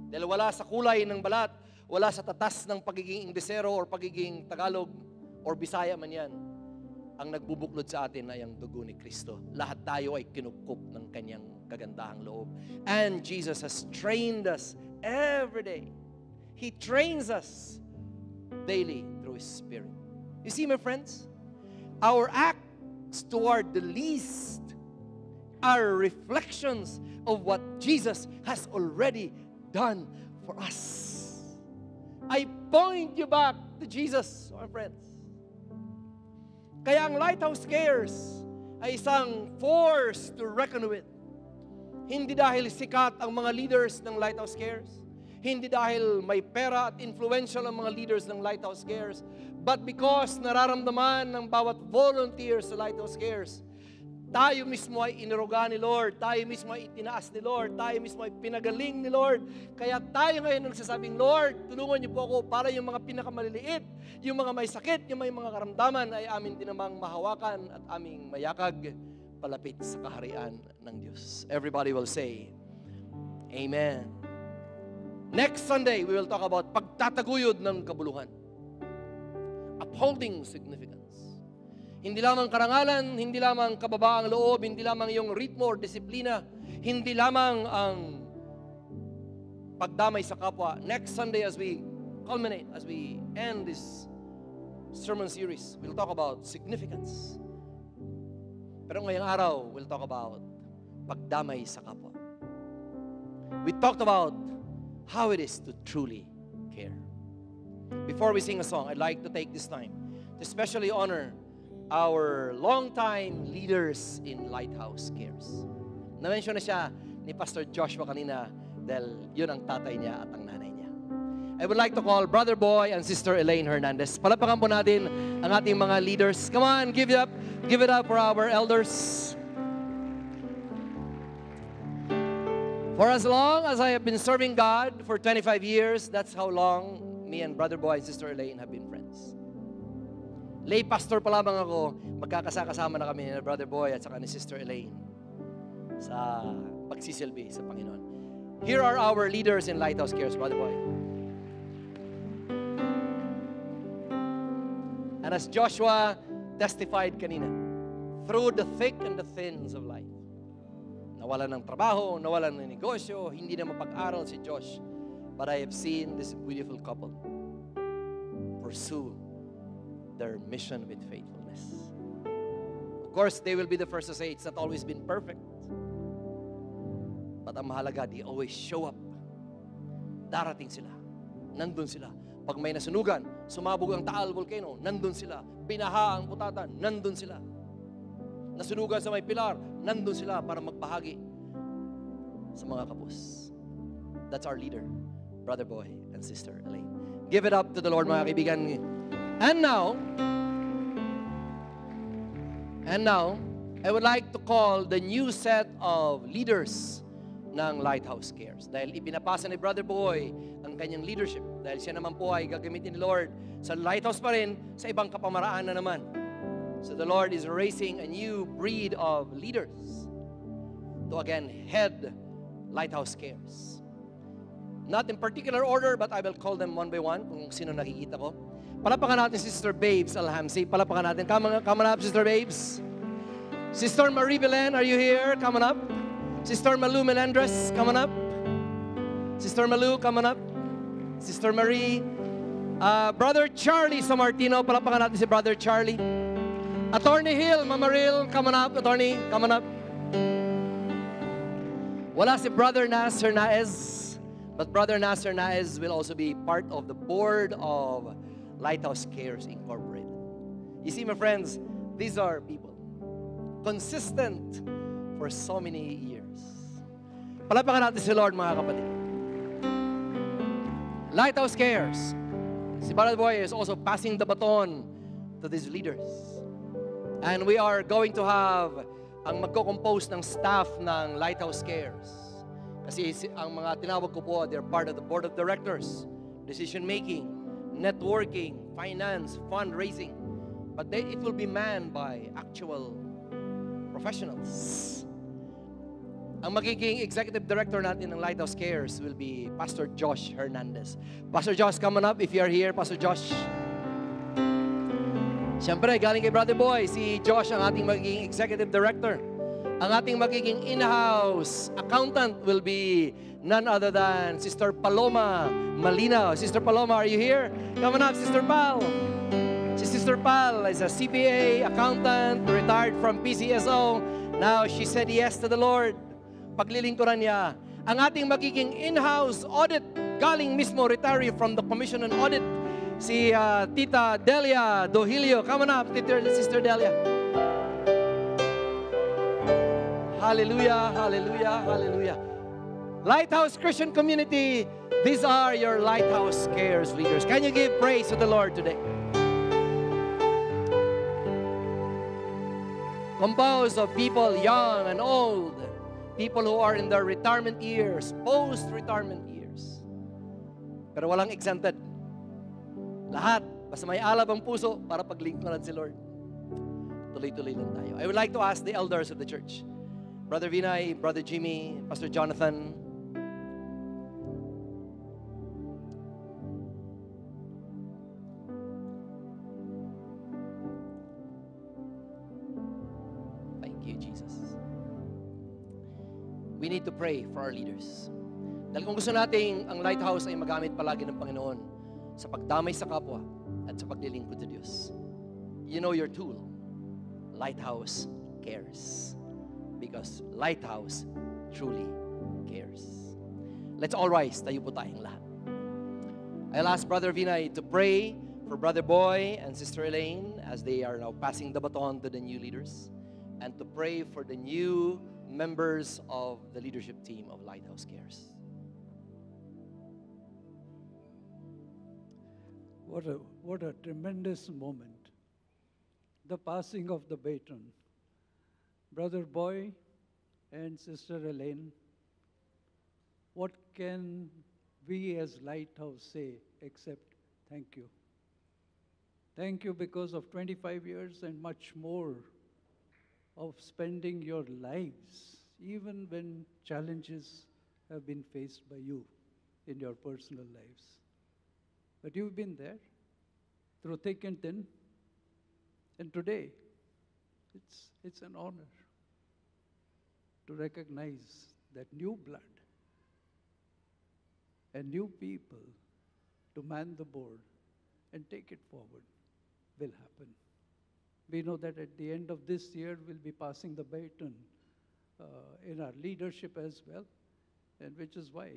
Dahil wala sa kulay ng balat, wala sa tatas ng pagiging Inglesero or pagiging Tagalog or Bisaya man yan. Ang nagbubuklod sa atin ay ang dugo ni Kristo. Lahat tayo ay kinukup ng kanyang kagandahang loob. And Jesus has trained us every day. He trains us daily through His Spirit. You see, my friends, our acts toward the least are reflections of what Jesus has already done for us. I point you back to Jesus, my friends. Kaya ang Lighthouse Cares ay isang force to reckon with. Hindi dahil sikat ang mga leaders ng Lighthouse Cares. Hindi dahil may pera at influential ang mga leaders ng Lighthouse Cares. But because nararamdaman ng bawat volunteer sa Lighthouse Cares, tayo mismo ay iniruga ni Lord, tayo mismo ay itinaas ni Lord, tayo mismo ay pinagaling ni Lord. Kaya tayo ngayon nagsasabing, Lord, tulungan niyo po ako para yung mga pinakamaliliit, yung mga may sakit, yung may mga karamdaman ay amin din namang mahawakan at aming mayakag palapit sa kaharian ng Diyos. Everybody will say, Amen. Next Sunday, we will talk about pagtataguyod ng kabuluhan. Upholding significance. Hindi lamang karangalan, hindi lamang kababaang loob, hindi lamang yung ritmo or disiplina, hindi lamang ang pagdamay sa kapwa. Next Sunday as we culminate, as we end this sermon series, we'll talk about significance. Pero ngayong araw, we'll talk about pagdamay sa kapwa. We talked about how it is to truly care. Before we sing a song, I'd like to take this time to especially honor our longtime leaders in Lighthouse Cares. Na-mention na siya ni Pastor Joshua kanina dahil yun ang tatay niya at ang nanay niya. I would like to call Brother Boy and Sister Elaine Hernandez. Palapakan po natin ang ating mga leaders. Come on, give it up for our elders. For as long as I have been serving God for 25 years, that's how long me and Brother Boy and Sister Elaine have been friends. Lay pastor pa lamang ako, magkakasama na kami ni Brother Boy at saka ni Sister Elaine sa pagsisilbi sa Panginoon. Here are our leaders in Lighthouse Cares, Brother Boy. And as Joshua testified kanina, through the thick and the thins of life, nawalan ng trabaho, nawalan ng negosyo, hindi na mapag-aral si Josh, but I have seen this beautiful couple pursue their mission with faithfulness. Of course, they will be the first to say it's not always been perfect. But ang mahalaga, they always show up. Darating sila. Nandun sila. Pag may nasunugan, sumabog ang Taal Volcano, nandun sila. Binaha ang Putatan, nandun sila. Nasunugan sa may pilar, nandun sila para magbahagi sa mga kapos. That's our leader, Brother Boy and Sister Elaine. Give it up to the Lord, mga kaibigan. And now, I would like to call the new set of leaders ng Lighthouse Cares. Dahil ipinapasa ni Brother Boy ang kanyang leadership. Dahil siya naman po ay gagamitin ni Lord sa Lighthouse pa rin, sa ibang kapamaraan na naman. So the Lord is raising a new breed of leaders to again head Lighthouse Cares. Not in particular order, but I will call them one by one kung sino nakikita ko. Palapakan natin si Sister Babes Alhamsi. Palapakan natin. Come on up, Sister Babes. Sister Marie Belen, are you here? Come on up. Sister Malu Melendres, come on up. Sister Malu, come on up. Sister Marie. Brother Charlie Samartino. Palapakan natin si Brother Charlie. Attorney Hill, Mama Ril, come on up. Attorney, come on up. Wala si Brother Nasser Naez. But Brother Nasser Naez will also be part of the board of Lighthouse Cares Incorporated. You see, my friends, these are people consistent for so many years. Palapakan natin si Lord, mga kapatid. Lighthouse Cares. Si Brother Boy is also passing the baton to these leaders. And we are going to have ang magko-compose ng staff ng Lighthouse Cares. Kasi ang mga tinawag ko po, they're part of the board of directors, decision-making, networking, finance, fundraising. But it will be manned by actual professionals. Ang magiging executive director natin ng Lighthouse Cares will be Pastor Josh Hernandez. Pastor Josh, come on up if you are here, Pastor Josh. Siyempre, galing kay Brother Boy, si Josh ang ating magiging executive director. Ang ating magiging in-house accountant will be none other than Sister Paloma Malinaw. Sister Paloma, are you here? Come on up, Sister Pal. Si Sister Pal is a CPA accountant, retired from PCSO. Now, she said yes to the Lord. Paglilingkuran niya. Ang ating magiging in-house audit, galing mismo retiree from the Commission on Audit, si Tita Delia Dohilio. Come on up, Sister Delia. Hallelujah, hallelujah, hallelujah. Lighthouse Christian Community, these are your Lighthouse Cares leaders. Can you give praise to the Lord today? Composed of people young and old, people who are in their retirement years, post-retirement years. Pero walang exempted. Lahat, basta may alab ang puso para paglingkuran si Lord. Tuloy-tuloy lang tayo. I would like to ask the elders of the church, Brother Vinay, Brother Jimmy, Pastor Jonathan. Thank you, Jesus. We need to pray for our leaders. Dahil kung gusto nating ang Lighthouse ay magamit palagi ng Panginoon sa pagdamay sa kapwa at sa paglilingkod sa Diyos, you know your tool, Lighthouse cares. Because Lighthouse truly cares. Let's all rise. Tayo po tayong lahat. I'll ask Brother Vinay to pray for Brother Boy and Sister Elaine as they are now passing the baton to the new leaders, and to pray for the new members of the leadership team of Lighthouse Cares. What a tremendous moment. The passing of the baton. Brother Boy and Sister Elaine, what can we as Lighthouse say except thank you? Thank you because of 25 years and much more of spending your lives, even when challenges have been faced by you in your personal lives. But you've been there through thick and thin. And today, it's an honor to recognize that new blood and new people to man the board and take it forward will happen. We know that at the end of this year, we'll be passing the baton in our leadership as well, and which is why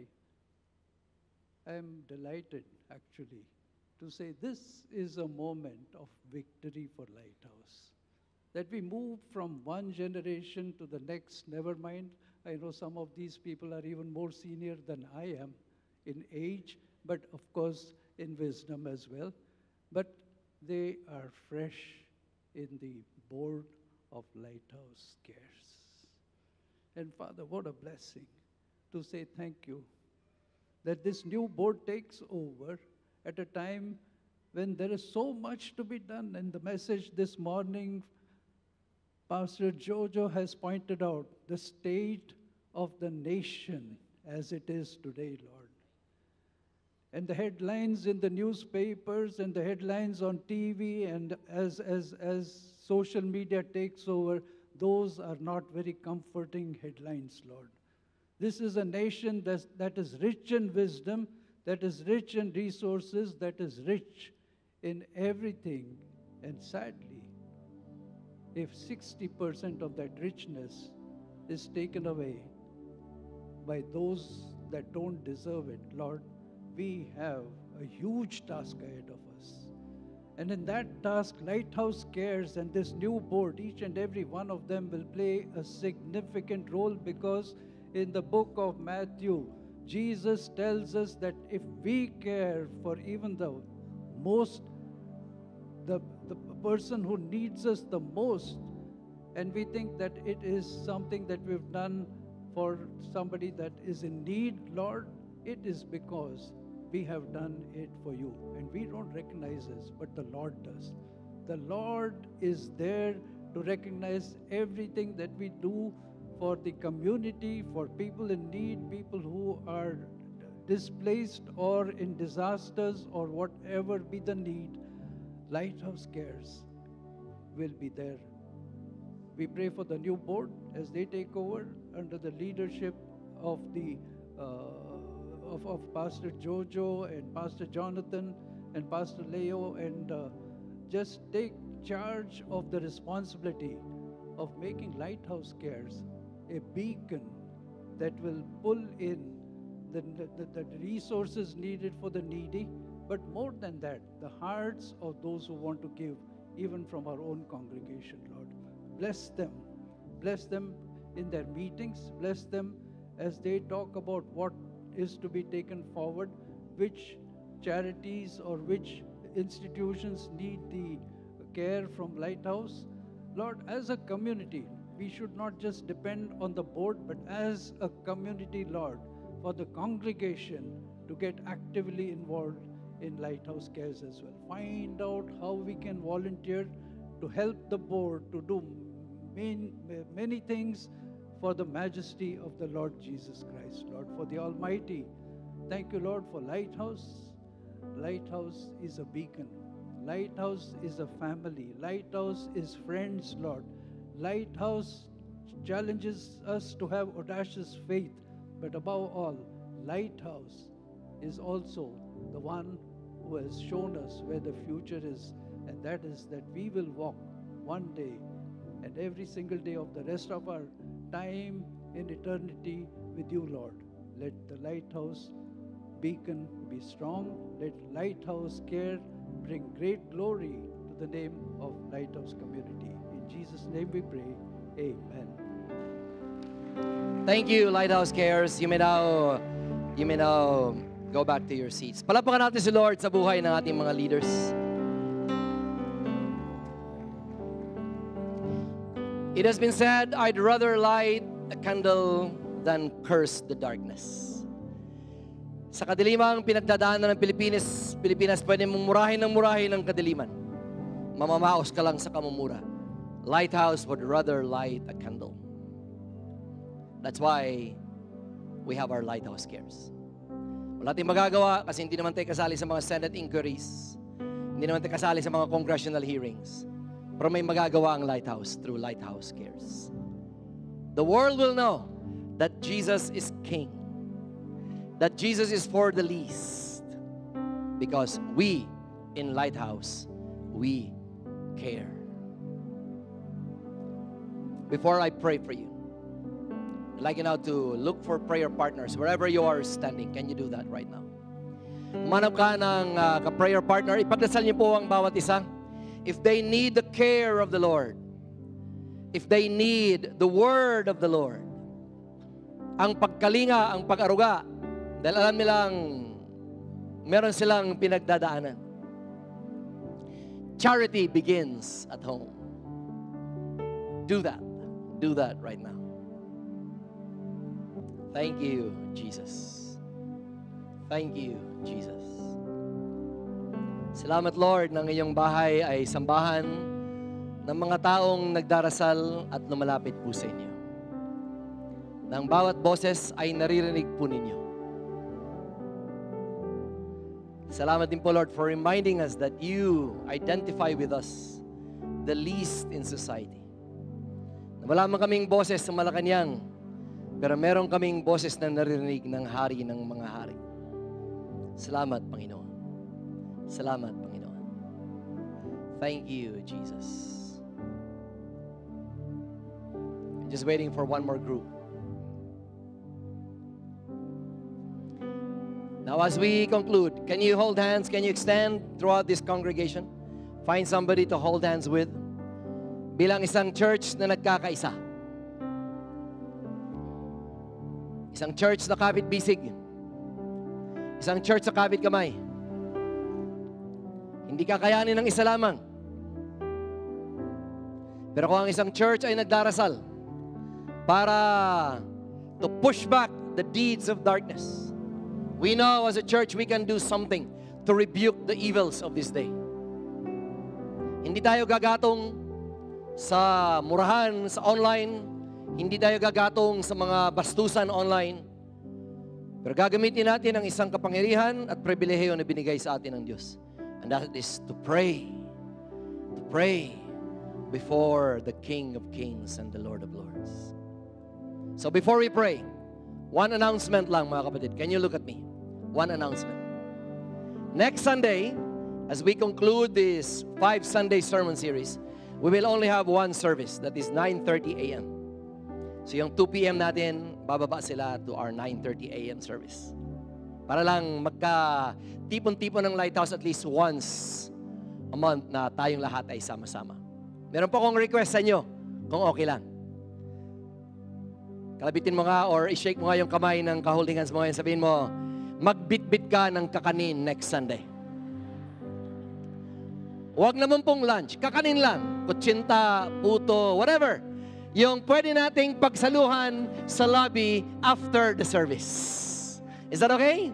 I am delighted, actually, to say this is a moment of victory for Lighthouse. That we move from one generation to the next, never mind, I know some of these people are even more senior than I am in age, but of course in wisdom as well. But they are fresh in the board of Lighthouse Cares. And Father, what a blessing to say thank you that this new board takes over at a time when there is so much to be done. And the message this morning, Pastor Jojo has pointed out the state of the nation as it is today, Lord. And the headlines in the newspapers and the headlines on TV and as social media takes over, those are not very comforting headlines, Lord. This is a nation that is rich in wisdom, that is rich in resources, that is rich in everything. And sadly, if 60% of that richness is taken away by those that don't deserve it, Lord, we have a huge task ahead of us. And in that task, Lighthouse Cares and this new board, each and every one of them will play a significant role, because in the book of Matthew, Jesus tells us that if we care for even the person who needs us the most, and we think that it is something that we've done for somebody that is in need, Lord, it is because we have done it for you. And we don't recognize this, but the Lord does. The Lord is there to recognize everything that we do for the community, for people in need, people who are displaced or in disasters or whatever be the need. Lighthouse Cares will be there. We pray for the new board as they take over under the leadership of the of Pastor Jojo and Pastor Jonathan and Pastor Leo, and just take charge of the responsibility of making Lighthouse Cares a beacon that will pull in the resources needed for the needy, but more than that, the hearts of those who want to give, even from our own congregation, Lord. Bless them. Bless them in their meetings. Bless them as they talk about what is to be taken forward, which charities or which institutions need the care from Lighthouse. Lord, as a community, we should not just depend on the board, but as a community, Lord, for the congregation to get actively involved in Lighthouse Cares as well. Find out how we can volunteer to help the board to do many things for the majesty of the Lord Jesus Christ, Lord, for the Almighty. Thank you, Lord, for Lighthouse. Lighthouse is a beacon. Lighthouse is a family. Lighthouse is friends, Lord. Lighthouse challenges us to have audacious faith, but above all, Lighthouse is also the one who has shown us where the future is, and that is that we will walk one day and every single day of the rest of our time in eternity with you, Lord. Let the lighthouse beacon be strong. Let lighthouse care bring great glory to the name of Lighthouse Community. In Jesus' name we pray. Amen. Thank you, Lighthouse Cares. You may now go back to your seats. Palapakan natin si Lord sa buhay ng ating mga leaders. It has been said, I'd rather light a candle than curse the darkness. Sa kadilimang pinagdadaanan ng Pilipinas, pwede mong murahin ng kadiliman. Mamamaos ka lang sa kamumura. Lighthouse would rather light a candle. That's why we have our Lighthouse Cares. Wala tayong magagawa kasi hindi naman tayo kasali sa mga Senate inquiries. Hindi naman tayo kasali sa mga congressional hearings. Pero may magagawa ang Lighthouse through Lighthouse Cares. The world will know that Jesus is King. That Jesus is for the least. Because we in Lighthouse, we care. Before I pray for you, I'd like you now to look for prayer partners wherever you are standing. Can you do that right now? Umanap ka ng ka-prayer partner. Ipagdasal niyo po ang bawat isa. If they need the care of the Lord, if they need the word of the Lord, ang pagkalinga, ang pag-aruga, dahil alam nilang meron silang pinagdadaanan. Charity begins at home. Do that. Do that right now. Thank you, Jesus. Thank you, Jesus. Salamat, Lord, ng iyong bahay ay sambahan ng mga taong nagdarasal at lumalapit po sa inyo. Nang bawat boses ay naririnig po ninyo. Salamat din po, Lord, for reminding us that you identify with us, the least in society. Wala man kaming boses sa Malacanang, pero meron kaming boses na naririnig ng hari ng mga hari. Salamat, Panginoon. Salamat, Panginoon. Thank you, Jesus. I'm just waiting for one more group. Now, as we conclude, can you hold hands? Can you extend throughout this congregation? Find somebody to hold hands with. Bilang isang church na nagkakaisa. Isang church na kapit-bisig. Isang church na kapit-kamay. Hindi kakayanin ng isa lamang. Pero kung ang isang church ay nagdarasal para to push back the deeds of darkness, we know as a church we can do something to rebuke the evils of this day. Hindi tayo gagatong sa murahan, sa online. Hindi tayo gagatong sa mga bastusan online. Pero gagamitin natin ang isang kapangyarihan at pribilehiyo na binigay sa atin ng Diyos. And that is to pray. To pray before the King of Kings and the Lord of Lords. So before we pray, one announcement lang, mga kapatid. Can you look at me? One announcement. Next Sunday, as we conclude this 5 Sunday sermon series, we will only have one service. That is 9:30 a.m. So yung 2 p.m. natin, bababa sila to our 9:30 a.m. service. Para lang magka-tipon-tipon ng Lighthouse at least once a month na tayong lahat ay sama-sama. Meron po akong request sa inyo, kung okay lang. Kalabitin mo nga or i-shake mo nga yung kamay ng ka-holding hands mo ngayon. Sabihin mo, magbitbit ka ng kakanin next Sunday. Huwag naman pong lunch. Kakanin lang. Kutsinta, puto, whatever. Yung pwede nating pagsaluhan sa lobby after the service. Is that okay?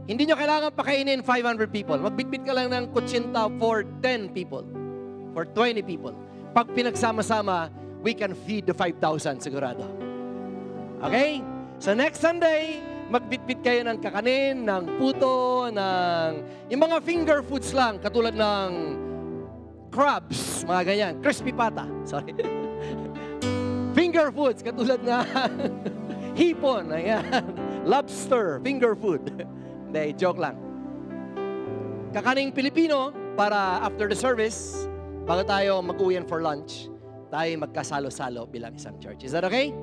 Hindi nyo kailangan pakainin 500 people. Magbitbit ka lang ng kutsinta for 10 people. For 20 people. Pag pinagsama-sama, we can feed the 5,000 sigurado. Okay? So next Sunday, magbitbit kayo ng kakanin, ng puto, ng yung mga finger foods lang, katulad ng crabs, mga ganyan, crispy pata. Sorry. Finger foods, katulad na hipon, ayan, lobster, finger food. Hindi, joke lang. Kakaning Pilipino para after the service, bago tayo mag-uwian for lunch, tayo magkasalo-salo bilang isang church. Is that okay?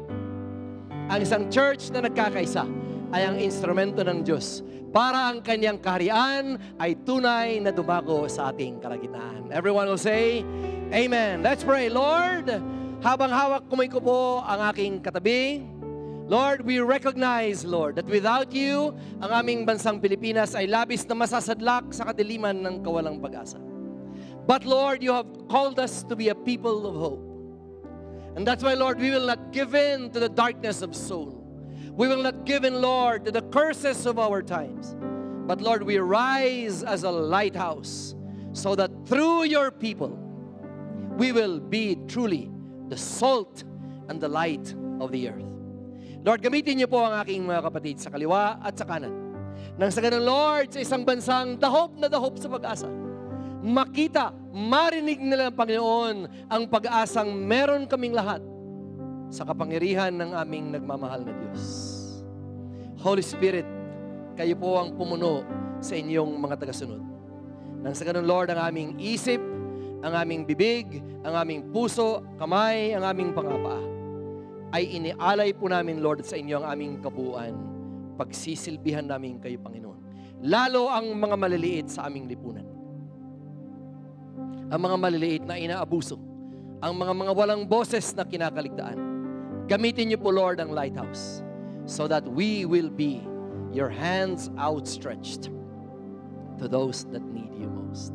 Ang isang church na nagkakaisa ay ang instrumento ng Diyos para ang kanyang kaharian ay tunay na dumako sa ating kalagitnaan. Everyone will say, Amen. Let's pray. Lord, habang hawak kumay ko po ang aking katabi, Lord, we recognize, Lord, that without you, ang aming bansang Pilipinas ay labis na masasadlak sa kadiliman ng kawalang pag-asa. But Lord, you have called us to be a people of hope. And that's why, Lord, we will not give in to the darkness of soul. We will not give in, Lord, to the curses of our times. But Lord, we rise as a lighthouse so that through your people, we will be truly the salt and the light of the earth. Lord, gamitin niyo po ang aking mga kapatid sa kaliwa at sa kanan. Nang sa ganun, Lord, sa isang bansang dahop na dahop sa pag-asa, makita, marinig nila ng Panginoon ang pag-asang meron kaming lahat sa kapangyarihan ng aming nagmamahal na Diyos. Holy Spirit, kayo po ang pumuno sa inyong mga tagasunod. Nang sa ganun, Lord, ang aming isip, ang aming bibig, ang aming puso, kamay, ang aming pangapaa, ay inialay po namin, Lord, sa inyo ang aming kabuuan. Pagsisilbihan namin kayo, Panginoon. Lalo ang mga maliliit sa aming lipunan. Ang mga maliliit na inaabuso. Ang mga walang boses na kinakaligtaan. Gamitin niyo po, Lord, ang lighthouse so that we will be your hands outstretched to those that need you most.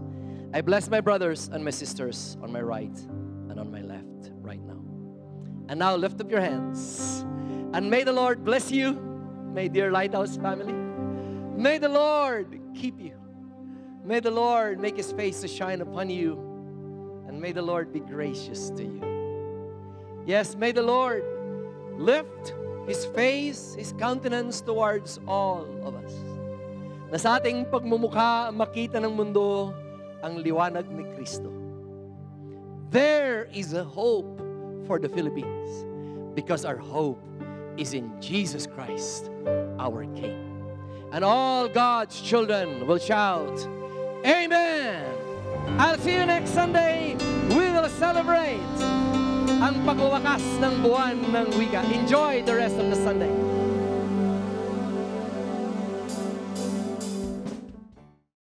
I bless my brothers and my sisters on my right and on my left right now. And now lift up your hands. And may the Lord bless you, my dear Lighthouse family. May the Lord keep you. May the Lord make His face to shine upon you. And may the Lord be gracious to you. Yes, may the Lord lift His face, His countenance towards all of us. Na sa ating pagmumukha, makita ng mundo ang liwanag ni Kristo. There is a hope for the Philippines because our hope is in Jesus Christ, our King. And all God's children will shout, Amen! I'll see you next Sunday. We will celebrate ang pagwawakas ng buwan ng wika. Enjoy the rest of the Sunday.